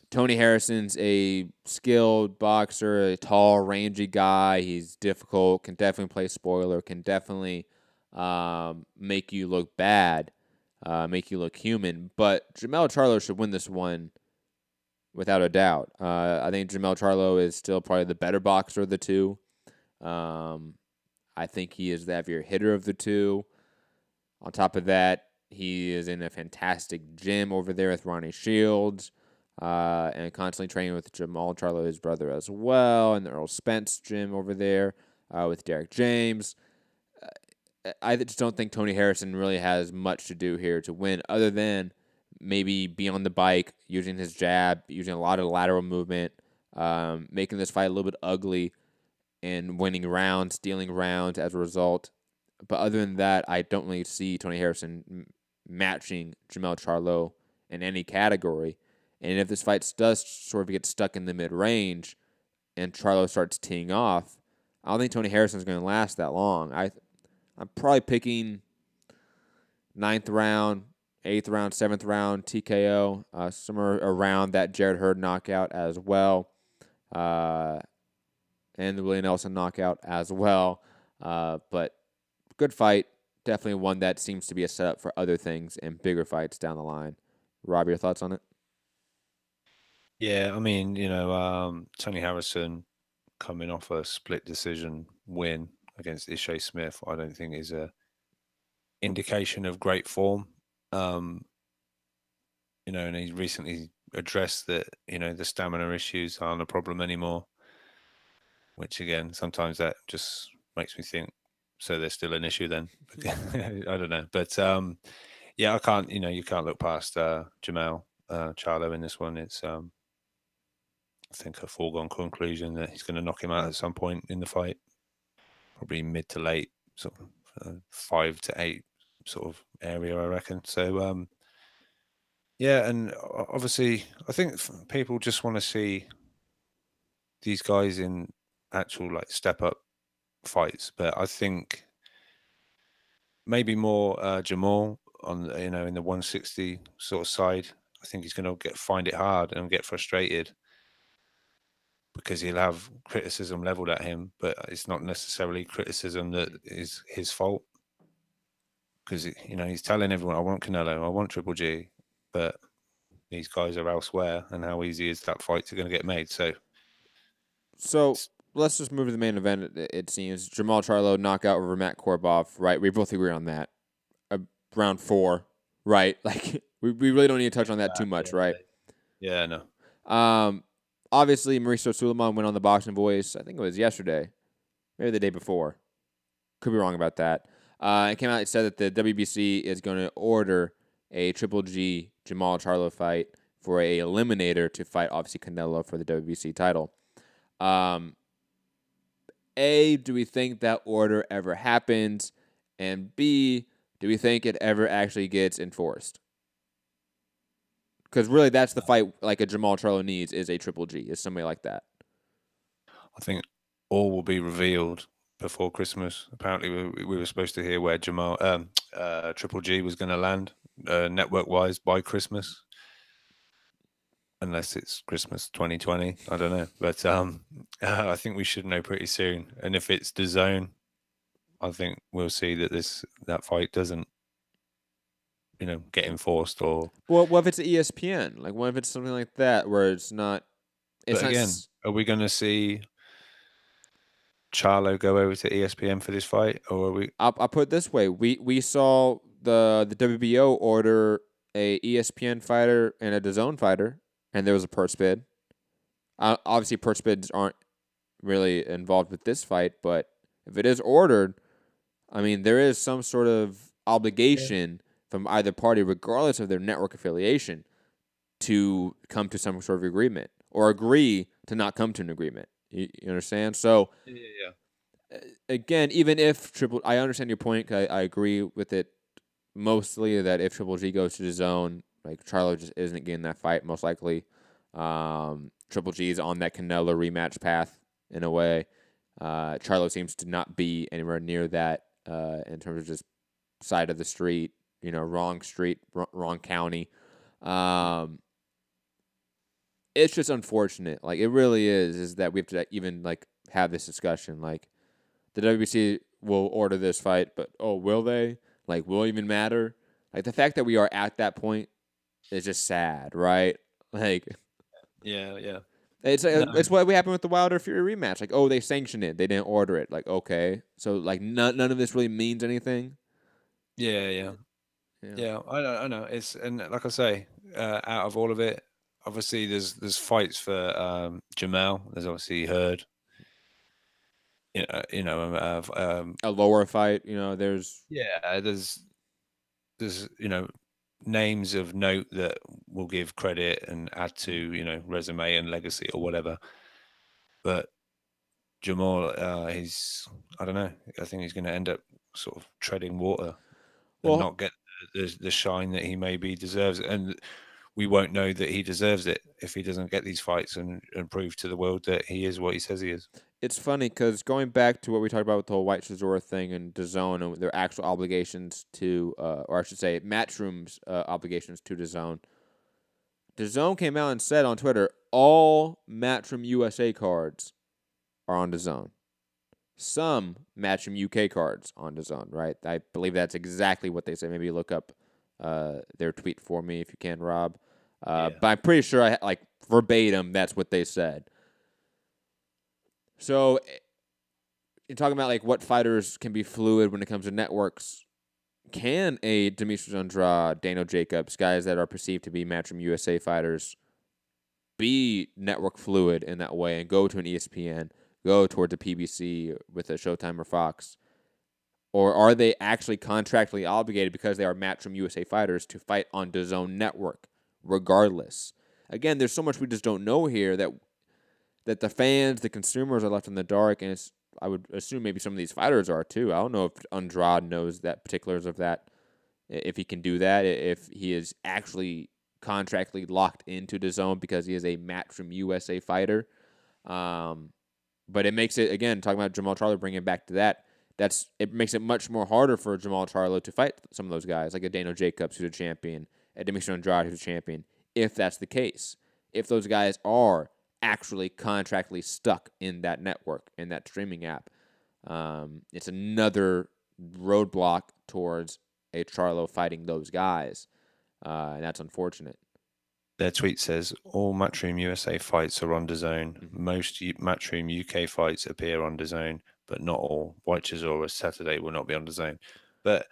Speaker 2: Tony Harrison's a skilled boxer, a tall, rangy guy. He's difficult, can definitely play spoiler, can definitely make you look bad, make you look human. But Jamel Charlo should win this one without a doubt. I think Jamel Charlo is still probably the better boxer of the two. I think he is the heavier hitter of the two. On top of that, he is in a fantastic gym over there with Ronnie Shields, and constantly training with Jamal Charlo, his brother, as well, and the Earl Spence gym over there with Derek James. I just don't think Tony Harrison really has much to do here to win, other than maybe be on the bike, using his jab, using a lot of lateral movement, making this fight a little bit ugly, and winning rounds, stealing rounds as a result. But other than that, I don't really see Tony Harrison matching Jamel Charlo in any category. And if this fight does sort of get stuck in the mid-range and Charlo starts teeing off, I don't think Tony Harrison's going to last that long. I'm probably picking 9th round, 8th round, 7th round TKO, somewhere around that Jared Hurd knockout as well, and the Willie Nelson knockout as well. But good fight. Definitely one that seems to be a setup for other things and bigger fights down the line. Rob, your thoughts on it?
Speaker 12: Yeah, I mean, Tony Harrison coming off a split decision win against Ishe Smith, I don't think is a indication of great form. And he's recently addressed that, the stamina issues aren't a problem anymore, which again, sometimes that just makes me think, so there's still an issue then. I don't know. But yeah, I can't, you can't look past Jamel Charlo in this one. It's think, a foregone conclusion that he's going to knock him out at some point in the fight. Probably mid to late, sort of 5 to 8 sort of area, I reckon. So, yeah, and obviously, I think people just want to see these guys in actual like step up fights, but I think maybe more Jamal on in the 160 sort of side. I think he's going to find it hard and get frustrated because he'll have criticism leveled at him, but it's not necessarily criticism that is his fault. Because he's telling everyone, "I want Canelo, I want Triple G," but these guys are elsewhere, and how easy is that fight going to get made? So
Speaker 2: let's just move to the main event. It seems Jamal Charlo knockout over Matt Korobov. Right, we both agree on that. Round 4, right? Like we really don't need to touch on that too much, right?
Speaker 12: Yeah, no.
Speaker 2: Obviously, Mauricio Suleiman went on the Boxing Voice. I think it was yesterday, maybe the day before. Could be wrong about that. It came out. It said that the WBC is going to order a Triple G Jamal Charlo fight for a eliminator to fight obviously Canelo for the WBC title. A, do we think that order ever happens? And B, do we think it ever actually gets enforced? Because really, that's the fight like a Jamal Charlo needs is a Triple G, is somebody like that.
Speaker 12: I think all will be revealed before Christmas. Apparently, we were supposed to hear where Triple G was going to land network-wise by Christmas. Unless it's Christmas 2020, I don't know. But I think we should know pretty soon. And if it's DAZN, I think we'll see that fight doesn't, get enforced or.
Speaker 2: Well, what if it's ESPN? Like, what if it's something like that where it's not?
Speaker 12: But again, are we going to see Charlo go over to ESPN for this fight, or are we?
Speaker 2: I'll put it this way: we saw the WBO order a ESPN fighter and a DAZN fighter, and there was a purse bid. Obviously, purse bids aren't really involved with this fight, but if it is ordered, I mean, there is some sort of obligation from either party, regardless of their network affiliation, to come to some sort of agreement or agree to not come to an agreement. You understand? So, again, even if I understand your point. I agree with it mostly that if Triple G goes to the zone, like Charlo just isn't getting that fight most likely. Triple G is on that Canelo rematch path in a way. Charlo seems to not be anywhere near that in terms of just side of the street, wrong street, wrong county. It's just unfortunate. Like, it really is that we have to even, like, have this discussion. Like, the WBC will order this fight, but, will they? Like, will it even matter? Like, the fact that we are at that point is just sad, right? Like,
Speaker 12: yeah.
Speaker 2: It's what happened with the Wilder Fury rematch. Like, they sanctioned it. They didn't order it. Like, okay. So, like, none of this really means anything.
Speaker 12: Yeah. I know. And like I say, out of all of it, obviously there's fights for Jamal. There's obviously Hurd.
Speaker 2: A lower fight. There's
Speaker 12: there's names of note that will give credit and add to resume and legacy or whatever. But Jamal, I don't know. I think he's going to end up sort of treading water and not get the shine that he maybe deserves. And we won't know that he deserves it if he doesn't get these fights and prove to the world that he is what he says he is.
Speaker 2: It's funny because going back to what we talked about with the whole Whyte Chisora thing and DAZN and their actual obligations to, or I should say, Matchroom's obligations to DAZN. DAZN came out and said on Twitter, all Matchroom USA cards are on DAZN. Some Matchroom UK cards on DAZN, right? I believe that's exactly what they said. Maybe look up their tweet for me if you can, Rob. But I'm pretty sure, verbatim, that's what they said. So, you're talking about, what fighters can be fluid when it comes to networks. Can a Demetrius Andrade, Daniel Jacobs, guys that are perceived to be Matchroom USA fighters, be network fluid in that way and go to an ESPN, go towards a PBC with a Showtime or Fox? Or are they actually contractually obligated because they are Matchroom USA fighters to fight on DAZN network regardless? Again, there's so much we just don't know here that that the fans, the consumers are left in the dark, and I would assume maybe some of these fighters are too. I don't know if Andrade knows that particulars of that, if he can do that, if he is actually contractually locked into the zone because he is a Matchroom USA fighter. But it makes it, again, talking about Jamal Charlo, bringing it back to that, it makes it much more harder for Jamal Charlo to fight some of those guys, like a Daniel Jacobs, who's a champion, a Demetrius Andrade, who's a champion, if that's the case. If those guys are actually contractually stuck in that network, in that streaming app, it's another roadblock towards a Charlo fighting those guys, and that's unfortunate.
Speaker 12: Their tweet says, all Matchroom USA fights are on DAZN. Most Matchroom UK fights appear on DAZN, but not all. Whyte Chisora Saturday will not be on DAZN. But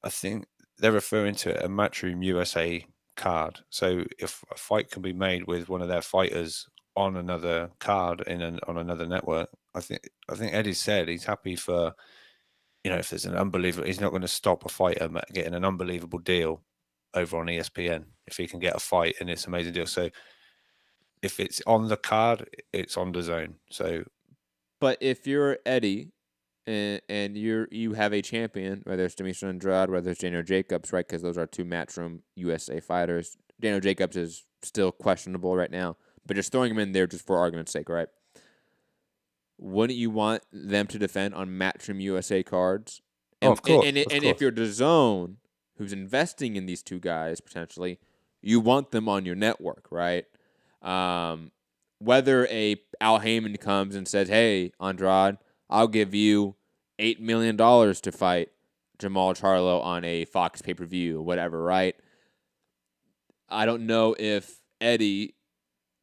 Speaker 12: I think they're referring to a Matchroom USA card. So if a fight can be made with one of their fighters on another card on another network, I think Eddie said he's happy for, if there's an unbelievable, he's not going to stop a fighter getting an unbelievable deal over on ESPN if he can get a fight and it's an amazing deal. So if it's on the card, it's on DAZN. So,
Speaker 2: but if you're Eddie and you have a champion, whether it's Demetrius Andrade, whether it's Daniel Jacobs, right? Because those are two Matchroom USA fighters. Daniel Jacobs is still questionable right now, but just throwing him in there just for argument's sake, right? Wouldn't you want them to defend on Matchroom USA cards? And,
Speaker 12: of course.
Speaker 2: And if you're DAZN, who's investing in these two guys potentially, you want them on your network, right? Whether Al Heyman comes and says, "Hey, Andrade, I'll give you $8 million to fight Jamal Charlo on a Fox pay-per-view," whatever, right? I don't know if Eddie,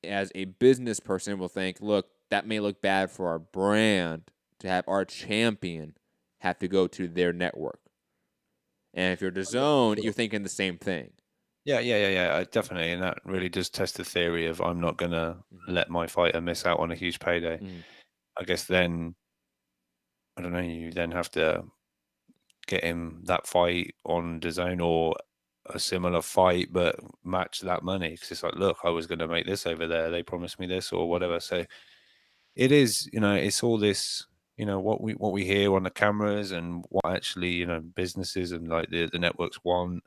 Speaker 2: as a business person, will think, look, that may look bad for our brand to have our champion have to go to their network. And if you're DAZN, you're thinking the same thing.
Speaker 12: Yeah, definitely. And that really does test the theory of I'm not going to let my fighter miss out on a huge payday. I guess then, I don't know, you then have to get him that fight on DAZN or a similar fight, but match that money. Because it's like, look, I was going to make this over there. They promised me this or whatever. So it is, it's all this, what we hear on the cameras and what actually, businesses and like the networks want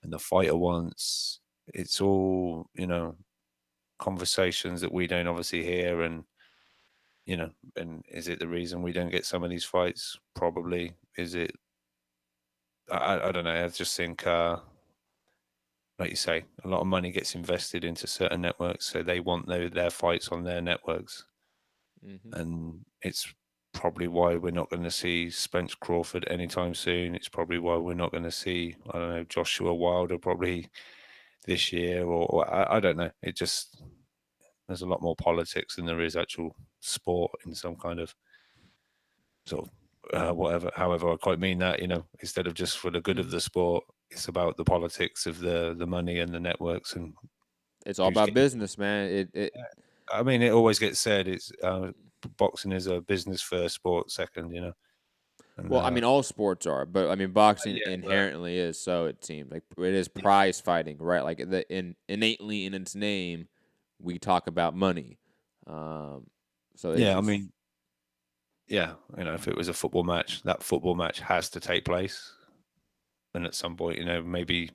Speaker 12: and the fighter wants. It's all, conversations that we don't obviously hear. And, and is it the reason we don't get some of these fights? Probably. Is it? I don't know. I just think, like you say, a lot of money gets invested into certain networks, so they want their fights on their networks. And it's probably why we're not going to see Spence Crawford anytime soon. It's probably why we're not going to see, I don't know, Joshua Wilder probably this year, or I don't know. It just, there's a lot more politics than there is actual sport in some kind of sort of however I quite mean that, instead of just for the good of the sport, it's about the politics of the money and the networks, and
Speaker 2: it's all about business, man.
Speaker 12: I mean, it always gets said it's boxing is a business first, sport second, And,
Speaker 2: well, I mean, all sports are, but I mean, boxing inherently is. So it seems like it is prize fighting, right? Like innately in its name, we talk about money. So
Speaker 12: yeah, I mean, yeah, if it was a football match, that football match has to take place. And at some point, maybe,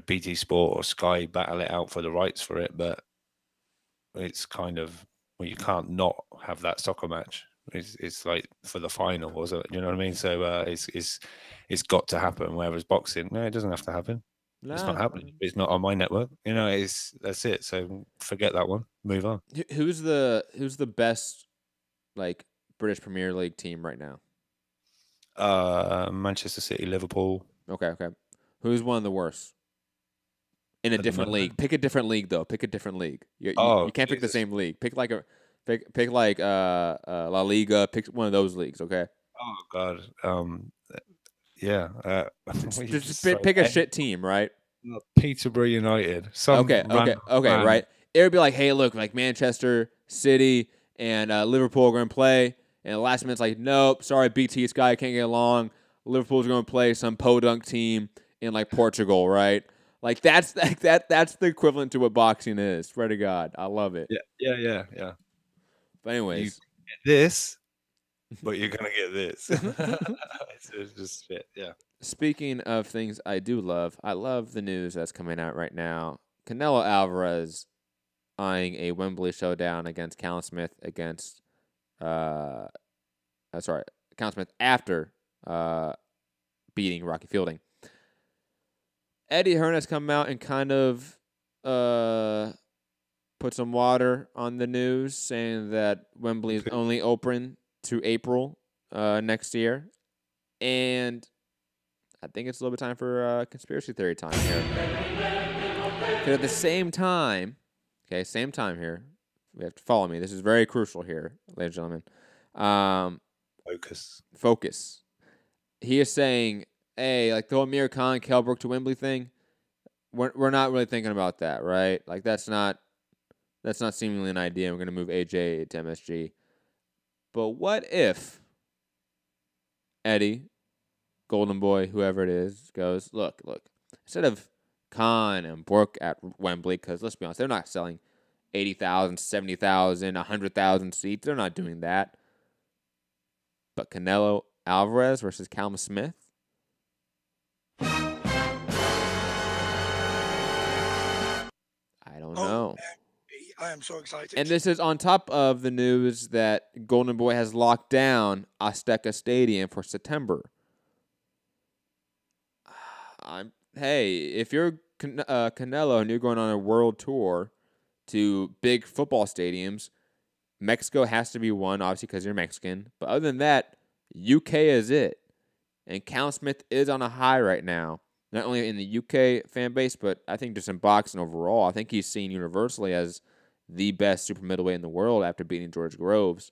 Speaker 12: BT Sport or Sky battle it out for the rights for it, but it's kind of, well, you can't not have that soccer match. It's like for the final, or so, you know what I mean? So it's got to happen. Whereas boxing, no, it doesn't have to happen. No. It's not happening. It's not on my network. That's it. So forget that one. Move on.
Speaker 2: Who's the best like British Premier League team right now?
Speaker 12: Manchester City, Liverpool.
Speaker 2: Okay. Who's one of the worst? In a different league. Pick a different league, though. Pick a different league. You can't pick the same league. Pick like La Liga. Pick one of those leagues. Okay.
Speaker 12: Oh God. Yeah.
Speaker 2: Just pick a shit team, right?
Speaker 12: Peterborough United.
Speaker 2: Okay. Right. It would be like, hey, look, like Manchester City and Liverpool are going to play, and the last minute's like, nope, sorry, BT Sky can't get along. Liverpool's going to play some podunk team in like Portugal, right? Like that's that's the equivalent to what boxing is. Swear to God, I love it.
Speaker 12: Yeah.
Speaker 2: But anyways,
Speaker 12: You get this, but you're gonna get this. It's just shit. Yeah.
Speaker 2: speaking of things I do love, I love the news that's coming out right now. Canelo Alvarez eyeing a Wembley showdown against Callum Smith against Callum Smith after beating Rocky Fielding. Eddie Hearn has come out and kind of put some water on the news, saying that Wembley is only open to April next year. And I think it's a little bit time for conspiracy theory time here. Because at the same time here, we have to follow me. This is very crucial here, ladies and gentlemen. Focus. He is saying, hey, like the whole Amir Khan, Kell Brook to Wembley thing, we're not really thinking about that, right? Like that's not seemingly an idea. We're going to move AJ to MSG. But what if Eddie, Golden Boy, whoever it is, goes, look, instead of Khan and Brook at Wembley, because let's be honest, they're not selling 80,000, 70,000, 100,000 seats. They're not doing that. But Canelo Alvarez versus Callum Smith? I don't know.
Speaker 13: I am so excited.
Speaker 2: And this is on top of the news that Golden Boy has locked down Azteca Stadium for September. Hey, if you're Canelo and you're going on a world tour to big football stadiums, Mexico has to be one, obviously, because you're Mexican. But other than that, UK is it. And Callum Smith is on a high right now, not only in the UK fan base, but I think just in boxing overall. I think he's seen universally as the best super middleweight in the world after beating George Groves.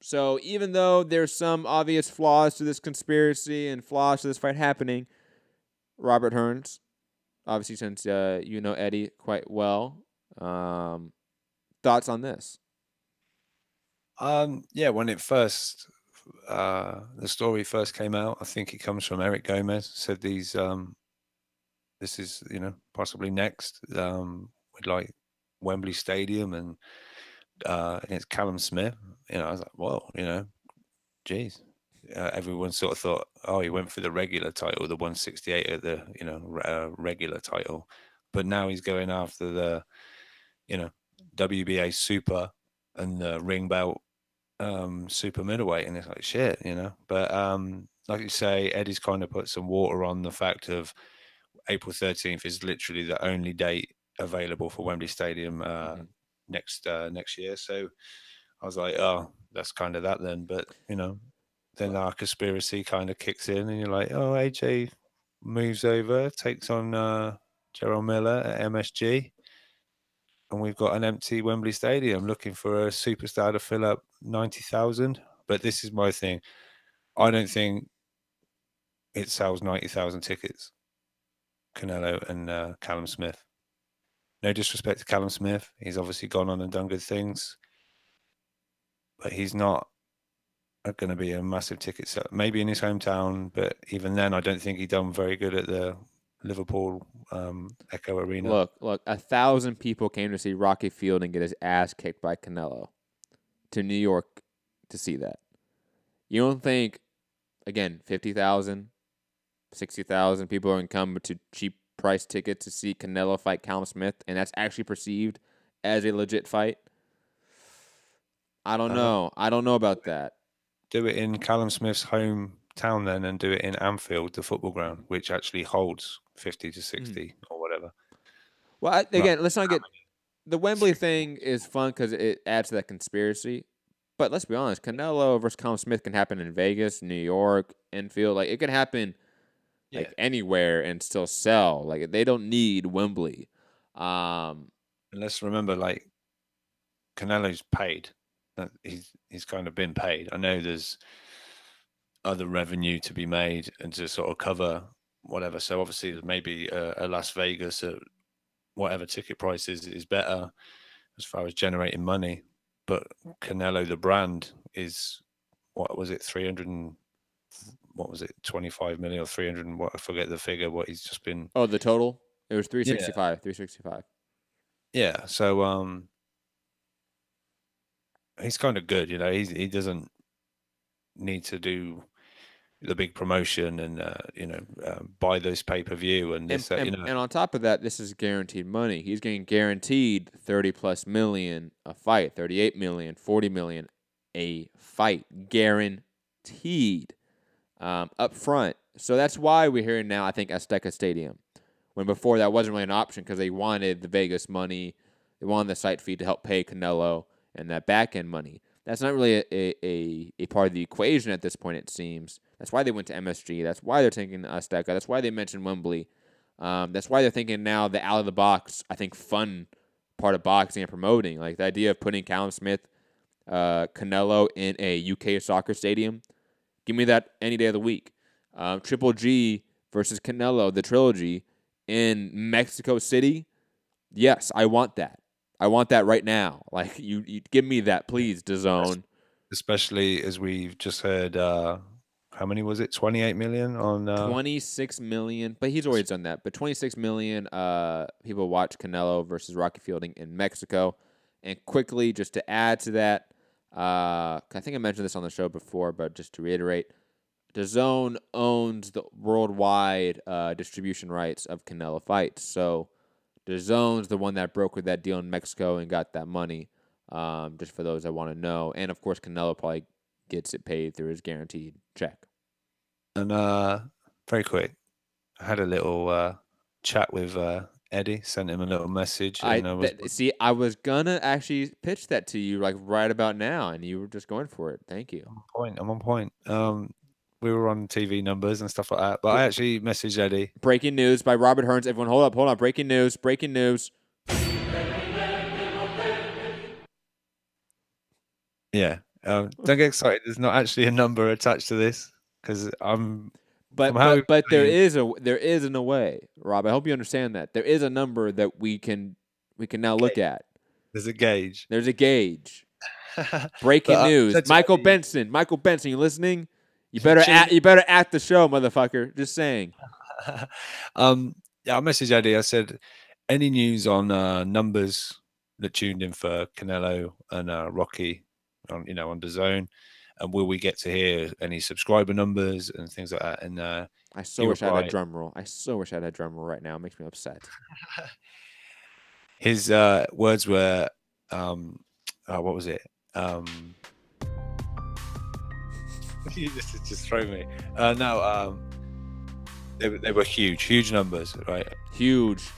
Speaker 2: So even though there's some obvious flaws to this conspiracy and flaws to this fight happening, Robert Hearns, obviously since you know Eddie quite well, thoughts on this?
Speaker 12: Yeah, when it first the story first came out, I think it comes from Eric Gomez. Said this is possibly next with like Wembley Stadium and against Callum Smith. I was like, whoa, geez. Everyone sort of thought, oh, he went for the regular title, the 168 at the regular title, but now he's going after the WBA Super and the ring belt super middleweight, and it's like shit, But like you say, Eddie's kind of put some water on the fact of April 13th is literally the only date available for Wembley Stadium next year. So I was like, oh, that's kind of that then. But then our conspiracy kind of kicks in, and you're like, oh, AJ moves over, takes on Gerald Miller at MSG. And we've got an empty Wembley Stadium looking for a superstar to fill up 90,000. But this is my thing. I don't think it sells 90,000 tickets, Canelo and Callum Smith. No disrespect to Callum Smith. He's obviously gone on and done good things. But he's not going to be a massive ticket seller. Maybe in his hometown, but even then, I don't think he done very good at the Liverpool Echo Arena.
Speaker 2: Look, 1,000 people came to see Rocky Fielding get his ass kicked by Canelo to New York to see that. You don't think, again, 50,000, 60,000 people are going to come to cheap price tickets to see Canelo fight Callum Smith, and that's actually perceived as a legit fight? I don't know. I don't know about that.
Speaker 12: Do it in Callum Smith's hometown then, and do it in Anfield, the football ground, which actually holds 50 to 60 or whatever.
Speaker 2: Well, again, let's not get the Wembley thing is fun because it adds to that conspiracy. But let's be honest, Canelo versus Callum Smith can happen in Vegas, New York, Enfield. Like it can happen like anywhere and still sell. Like they don't need Wembley.
Speaker 12: And let's remember, like Canelo's paid. He's kind of been paid. I know there's other revenue to be made and to sort of cover whatever. So obviously there's maybe a Las Vegas at whatever ticket price is better as far as generating money. But Canelo, the brand, is, what was it, 300 what was it, 25 million or 300? And what, I forget the figure. What he's just been.
Speaker 2: Oh, the total? It was 365. 365.
Speaker 12: Yeah. So he's kind of good. He doesn't need to do the big promotion and buy those pay-per-view and this
Speaker 2: and on top of that, this is guaranteed money. He's getting guaranteed 30+ million a fight, 38 million, 40 million a fight, guaranteed up front. So that's why we're hearing now, I think, Azteca Stadium, when before that wasn't really an option because they wanted the Vegas money, they wanted the site fee to help pay Canelo and that back end money. That's not really a part of the equation at this point, it seems. That's why they went to MSG. That's why they're thinking Azteca. That's why they mentioned Wembley. That's why they're thinking now the out-of-the-box, I think, fun part of boxing and promoting. Like the idea of putting Callum Smith, Canelo in a UK soccer stadium. Give me that any day of the week. Triple G versus Canelo, the trilogy, in Mexico City. Yes, I want that. I want that right now. Like, you give me that, please, DAZN.
Speaker 12: Especially as we've just heard, how many was it? 28 million on...
Speaker 2: 26 million, but he's always done that. But 26 million people watch Canelo versus Rocky Fielding in Mexico. And quickly, just to add to that, I think I mentioned this on the show before, but just to reiterate, DAZN owns the worldwide distribution rights of Canelo fights. So DAZN's the one that brokered that deal in Mexico and got that money, just for those that want to know. And, of course, Canelo probably gets it paid through his guaranteed check.
Speaker 12: And very quick, I had a little chat with Eddie, sent him a little message. And
Speaker 2: I was going to actually pitch that to you like right about now, and you were just going for it. Thank you.
Speaker 12: I'm on point. We were on TV numbers and stuff like that, but I actually messaged Eddie.
Speaker 2: Breaking news by Robert Hearns. Everyone, hold on. Breaking news.
Speaker 12: Yeah. Don't get excited. There's not actually a number attached to this because
Speaker 2: But there is in a way, Rob. I hope you understand that there is a number that we can now look at.
Speaker 12: There's a gauge.
Speaker 2: There's a gauge. Breaking news. Michael Benson, you listening? You better act the show, motherfucker. Just saying.
Speaker 12: Yeah, I messaged Eddie. I said, any news on numbers that tuned in for Canelo and Rocky on DAZN, and will we get to hear any subscriber numbers and things like that? And
Speaker 2: I so wish I had a drum roll. I so wish I had a drum roll right now. It makes me upset.
Speaker 12: His words were, what was it? You just throw me. No, they were huge numbers, right?
Speaker 2: Huge.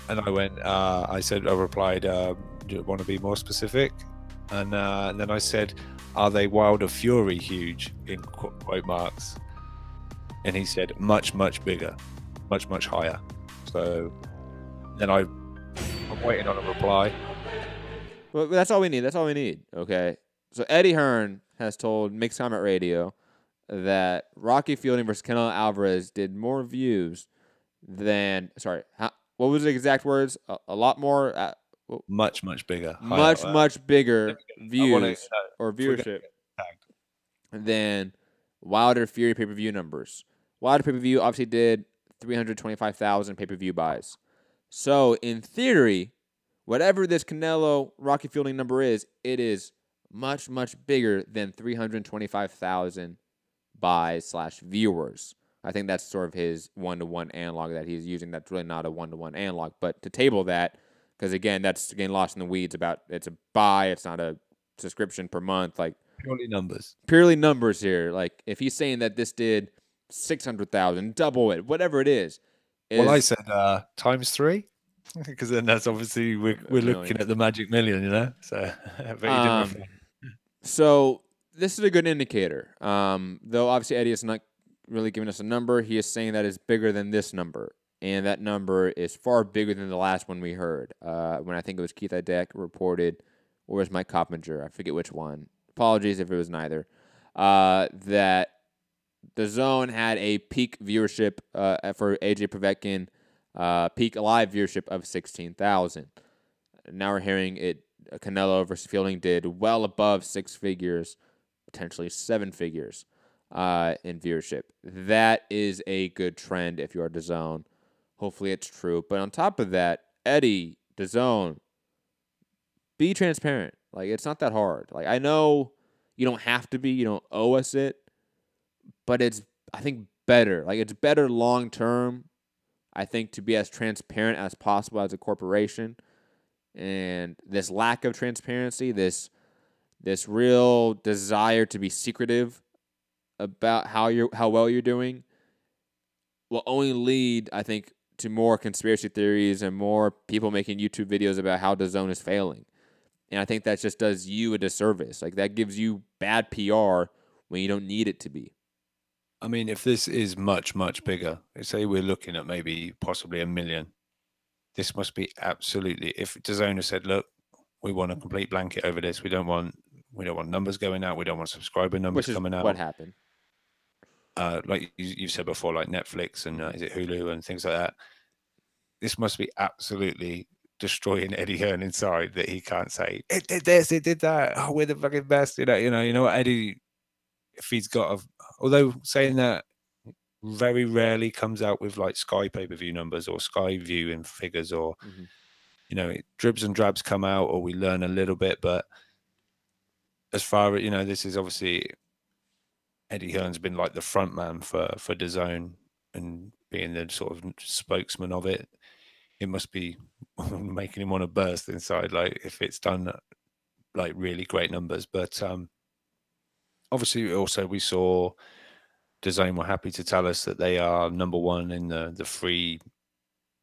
Speaker 12: And I went. I replied, do you want to be more specific? And then I said, are they Wilder Fury huge in quote marks? And he said, much bigger, much higher. So then I'm waiting on a reply.
Speaker 2: Well, that's all we need. Okay. So Eddie Hearn has told Mixed Comment Radio that Rocky Fielding versus Canelo Alvarez did more views than... Sorry, what was the exact words? A lot more...
Speaker 12: much bigger.
Speaker 2: Much bigger views or viewership than Wilder Fury pay-per-view numbers. Wilder pay-per-view obviously did 325,000 pay-per-view buys. So, in theory, whatever this Canelo Rocky Fielding number is, it is much bigger than 325,000 buys / viewers. I think that's sort of his one-to-one analog that he's using. That's really not a one-to-one analog. But to table that, because again, that's getting lost in the weeds about it's a buy, it's not a subscription per month. Like purely numbers here. Like if he's saying that this did 600,000, double it, whatever it is.
Speaker 12: Well, I said times 3. Because then that's obviously we're looking at the magic million, So,
Speaker 2: so this is a good indicator. Though obviously Eddie is not really giving us a number, he is saying that it's bigger than this number, and that number is far bigger than the last one we heard. When I think it was Keith Idek reported, or was Mike Coppinger, I forget which one. Apologies if it was neither. That DAZN had a peak viewership for AJ Povetkin. Peak live viewership of 16,000. Now we're hearing it. Canelo versus Fielding did well above 6 figures, potentially 7 figures. in viewership. That is a good trend if you're DAZN. Hopefully it's true. But on top of that, Eddie, DAZN, be transparent. Like, it's not that hard. Like, I know you don't have to be. You don't owe us it. But it's, I think, better. Like, it's better long term, I think, to be as transparent as possible as a corporation. And this lack of transparency, this real desire to be secretive about how well you're doing will only lead, I think, to more conspiracy theories and more people making YouTube videos about how DAZN is failing. And I think that just does you a disservice. Like, that gives you bad PR when you don't need it to be.
Speaker 12: I mean, if this is much, much bigger, say we're looking at maybe possibly 1 million, this must be absolutely, if DAZN said, look, we want a complete blanket over this. We don't want numbers going out. We don't want subscriber numbers coming out.
Speaker 2: What happened?
Speaker 12: Like you said before, like Netflix and is it Hulu and things like that. This must be absolutely destroying Eddie Hearn inside, that he can't say it did this, it did that. Oh, we're the fucking best. You know what, Eddie. If he's got although saying that very rarely comes out with like Sky pay-per-view numbers or Sky viewing figures, or dribs and drabs come out, or we learn a little bit. But as far as this is obviously Eddie Hearn's been like the front man for DAZN and being the sort of spokesman of it. It must be making him want to burst inside, like if it's done like really great numbers. But obviously also we saw DAZN were happy to tell us that they are number one in the free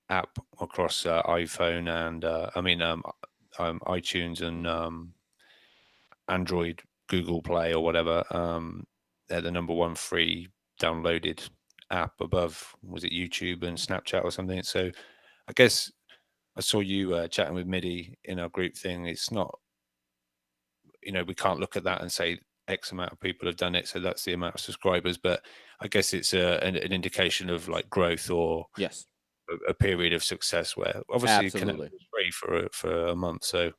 Speaker 12: app across iPhone and iTunes and Android, Google Play or whatever. They're the number one free downloaded app above, was it YouTube and Snapchat or something? So I guess I saw you chatting with Midi in our group thing. It's not, we can't look at that and say X amount of people have done it, so that's the amount of subscribers. But I guess it's an indication of like growth or
Speaker 2: yes,
Speaker 12: a period of success where obviously Connect was free for a month, so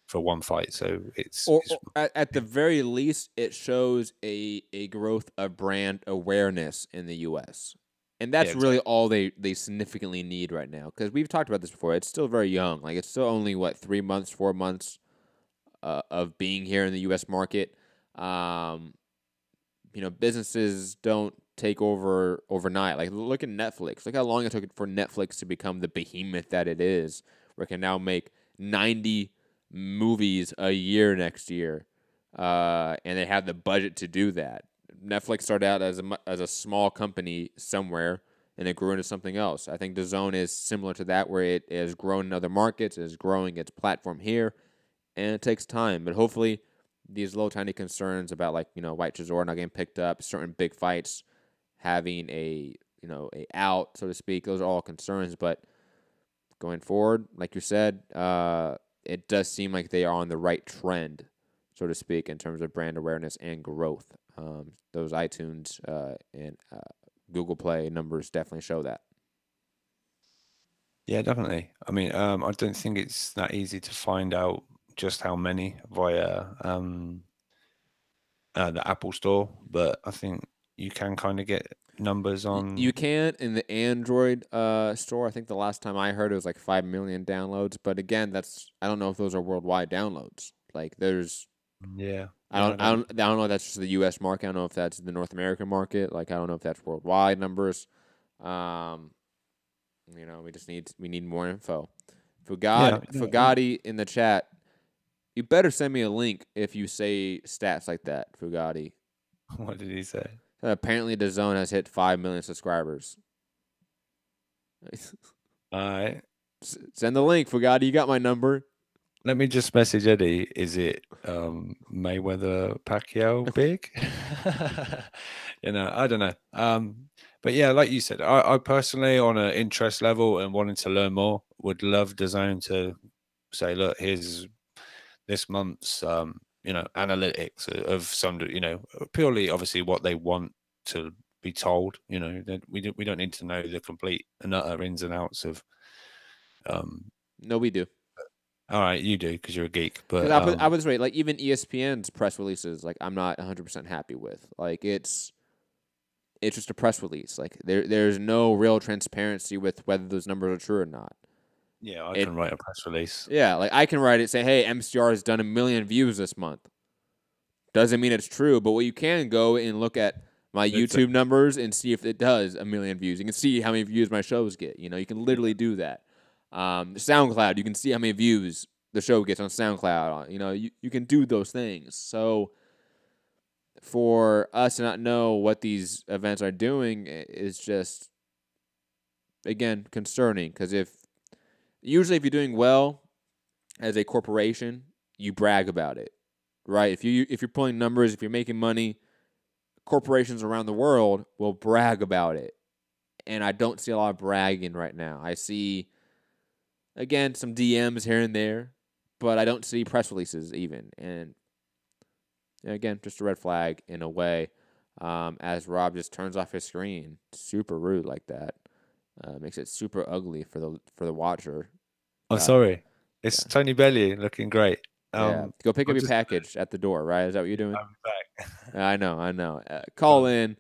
Speaker 12: for one fight. So it's
Speaker 2: at the very least, it shows a growth of brand awareness in the U.S. And that's really all they significantly need right now, because we've talked about this before. It's still very young. Like, it's still only, 3 months, 4 months of being here in the U.S. market. Businesses don't take over overnight. Like, look at Netflix. Look how long it took for Netflix to become the behemoth that it is, where it can now make 90 movies a year next year, and they have the budget to do that. Netflix started out as a small company somewhere, and it grew into something else. I think DAZN is similar to that, where it has grown in other markets, it is growing its platform here, and it takes time. But hopefully, these little tiny concerns about Whyte, Chisora not getting picked up, certain big fights having a out, so to speak, those are all concerns. But going forward, like you said, it does seem like they are on the right trend, so to speak, in terms of brand awareness and growth. Those iTunes and Google Play numbers definitely show that.
Speaker 12: Yeah, definitely. I mean, I don't think it's that easy to find out just how many via the Apple Store, but I think you can kind of get numbers on.
Speaker 2: You can in the Android store. I think the last time I heard it was like 5 million downloads, but again, I don't know if those are worldwide downloads. Like, there's I don't know if that's just the U.S. market. I don't know if that's the North American market. Like, I don't know if that's worldwide numbers. We need more info. Fugatti in the chat, you better send me a link if you say stats like that, Fugatti.
Speaker 12: What did he say?
Speaker 2: Apparently, DAZN has hit 5 million subscribers.
Speaker 12: All right.
Speaker 2: Send the link, Fugatti. You got my number.
Speaker 12: Let me just message Eddie. Is it Mayweather Pacquiao big? I don't know. But yeah, like you said, I personally, on an interest level and wanting to learn more, would love DAZN to say, look, here's this month's analytics of some, purely obviously what they want to be told. That we don't need to know the complete and utter ins and outs of.
Speaker 2: No, we do.
Speaker 12: All right, you do because you're a geek. But
Speaker 2: I was right. Like, even ESPN's press releases, like, I'm not 100% happy with. Like, it's it's just a press release. Like there's no real transparency with whether those numbers are true or not.
Speaker 12: Yeah, I can write a press release.
Speaker 2: Yeah, like I can write it, say, hey, MCR has done 1 million views this month. Doesn't mean it's true, but what you can go and look at my YouTube numbers and see if it does 1 million views. You can see how many views my shows get. You know, you can literally do that. SoundCloud, you can see how many views the show gets on SoundCloud. You know, you can do those things. So for us to not know what these events are doing is just, again, concerning. Because usually if you're doing well as a corporation, you brag about it, right? If you're pulling numbers, if you're making money, corporations around the world will brag about it. And I don't see a lot of bragging right now. I see, again, some DMs here and there, but I don't see press releases even. And again, just a red flag in a way, as Rob just turns off his screen. Super rude like that. Makes it super ugly for the watcher.
Speaker 12: I'm sorry. It's Tony Bellew looking great.
Speaker 2: Go pick up your package at the door, right? Is that what you're doing?
Speaker 12: I'm back.
Speaker 2: I know. Call in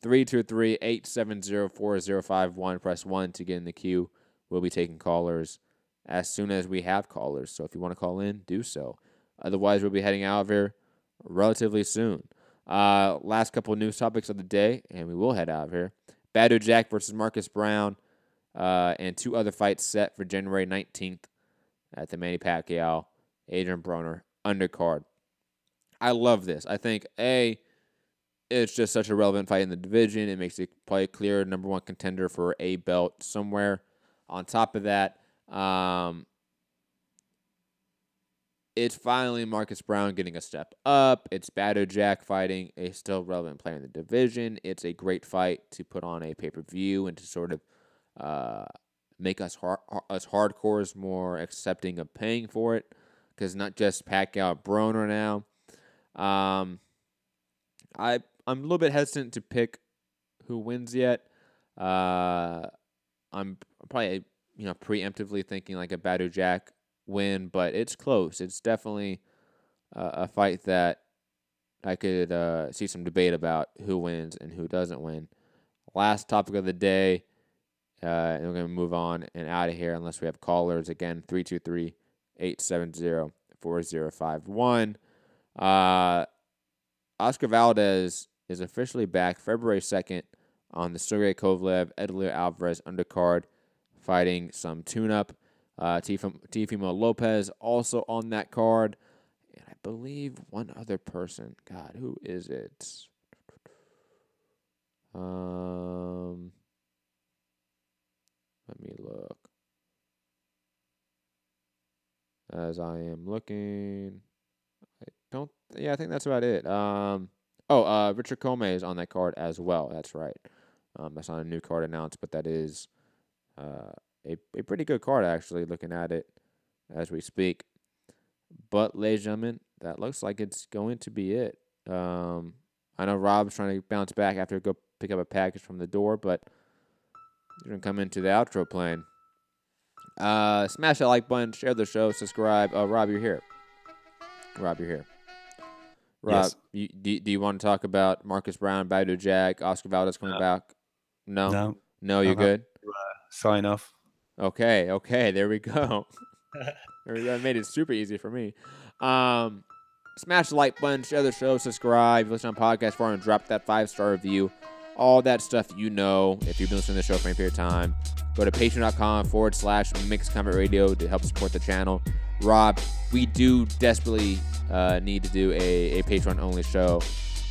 Speaker 2: 323-870-4051. Press 1 to get in the queue. We'll be taking callers as soon as we have callers. So if you want to call in, do so. Otherwise, we'll be heading out of here relatively soon. Last couple of news topics of the day, and we will head out of here. Badu Jack versus Marcus Brown, and 2 other fights set for January 19th at the Manny Pacquiao Adrian Broner undercard. I love this. I think, it's just such a relevant fight in the division. It makes it probably a clear number 1 contender for a belt somewhere. On top of that, it's finally Marcus Brown getting a step up. It's Badu Jack fighting a still relevant player in the division. It's a great fight to put on a pay-per-view and to sort of make us hardcores more accepting of paying for it, because not just Pacquiao Broner now. I'm a little bit hesitant to pick who wins yet. I'm probably preemptively thinking like a Badu Jack win, but it's close. It's definitely a fight that I could see some debate about who wins and who doesn't win. Last topic of the day, and we're going to move on and out of here unless we have callers. Again, 323-870-4051. Oscar Valdez is officially back February 2nd on the Sergey Kovalev, Edler Alvarez undercard, fighting some tune-up. Teofimo Lopez also on that card. And I believe one other person. God, who is it? Let me look. As I am looking, I think that's about it. Richard Comey is on that card as well. That's right. That's not a new card announced, but that is a pretty good card, actually, looking at it as we speak. But, ladies and gentlemen, that looks like it's going to be it. I know Rob's trying to bounce back after go pick up a package from the door, but he's going to come into the outro playing. Smash that like button, share the show, subscribe. Rob, you're here. Rob, yes. Do you want to talk about Marcus Brown, Badu Jack, Oscar Valdez coming back? No, you're good?
Speaker 12: Sign off.
Speaker 2: Okay, there we go. That made it super easy for me. Smash the like button, share the show, subscribe, listen on podcast forum, and drop that 5-star review. All that stuff if you've been listening to the show for any period of time. Go to patreon.com/mixedcombat radio to help support the channel. Rob, we do desperately need to do a Patreon-only show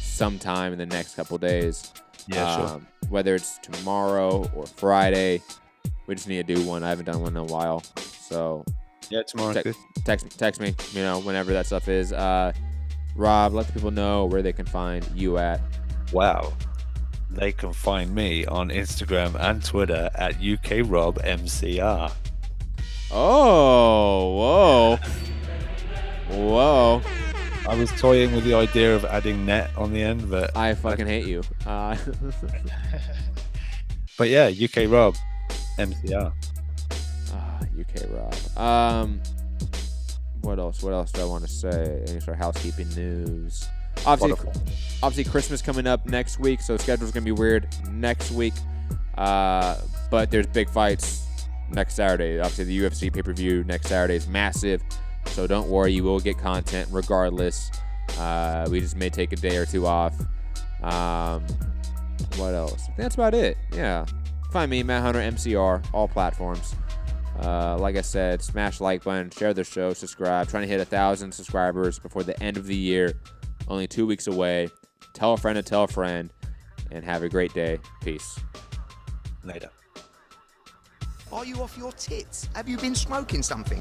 Speaker 2: sometime in the next couple days.
Speaker 12: Yeah, sure.
Speaker 2: Whether it's tomorrow or Friday, we just need to do one. I haven't done one in a while. So
Speaker 12: yeah, tomorrow.
Speaker 2: Text me, whenever that stuff is. Rob, let the people know where they can find you at.
Speaker 12: Wow. They can find me on Instagram and Twitter at UKRobMCR.
Speaker 2: Oh, whoa.
Speaker 12: I was toying with the idea of adding net on the end, but
Speaker 2: I fucking hate you.
Speaker 12: But yeah, UKRobMCR.
Speaker 2: UK Rob. What else do I want to say? Any sort of housekeeping news? Obviously, Christmas coming up next week, so schedule's going to be weird next week. But there's big fights next Saturday. Obviously, the UFC pay-per-view next Saturday is massive, so don't worry. You will get content regardless. We just may take a day or two off. What else? I think that's about it. Yeah. Find me, Matt Hunter, MCR, all platforms. Like I said, smash the like button, share the show, subscribe. Trying to hit 1,000 subscribers before the end of the year. Only 2 weeks away. Tell a friend to tell a friend. And have a great day. Peace.
Speaker 12: Later.
Speaker 14: Are you off your tits? Have you been smoking something?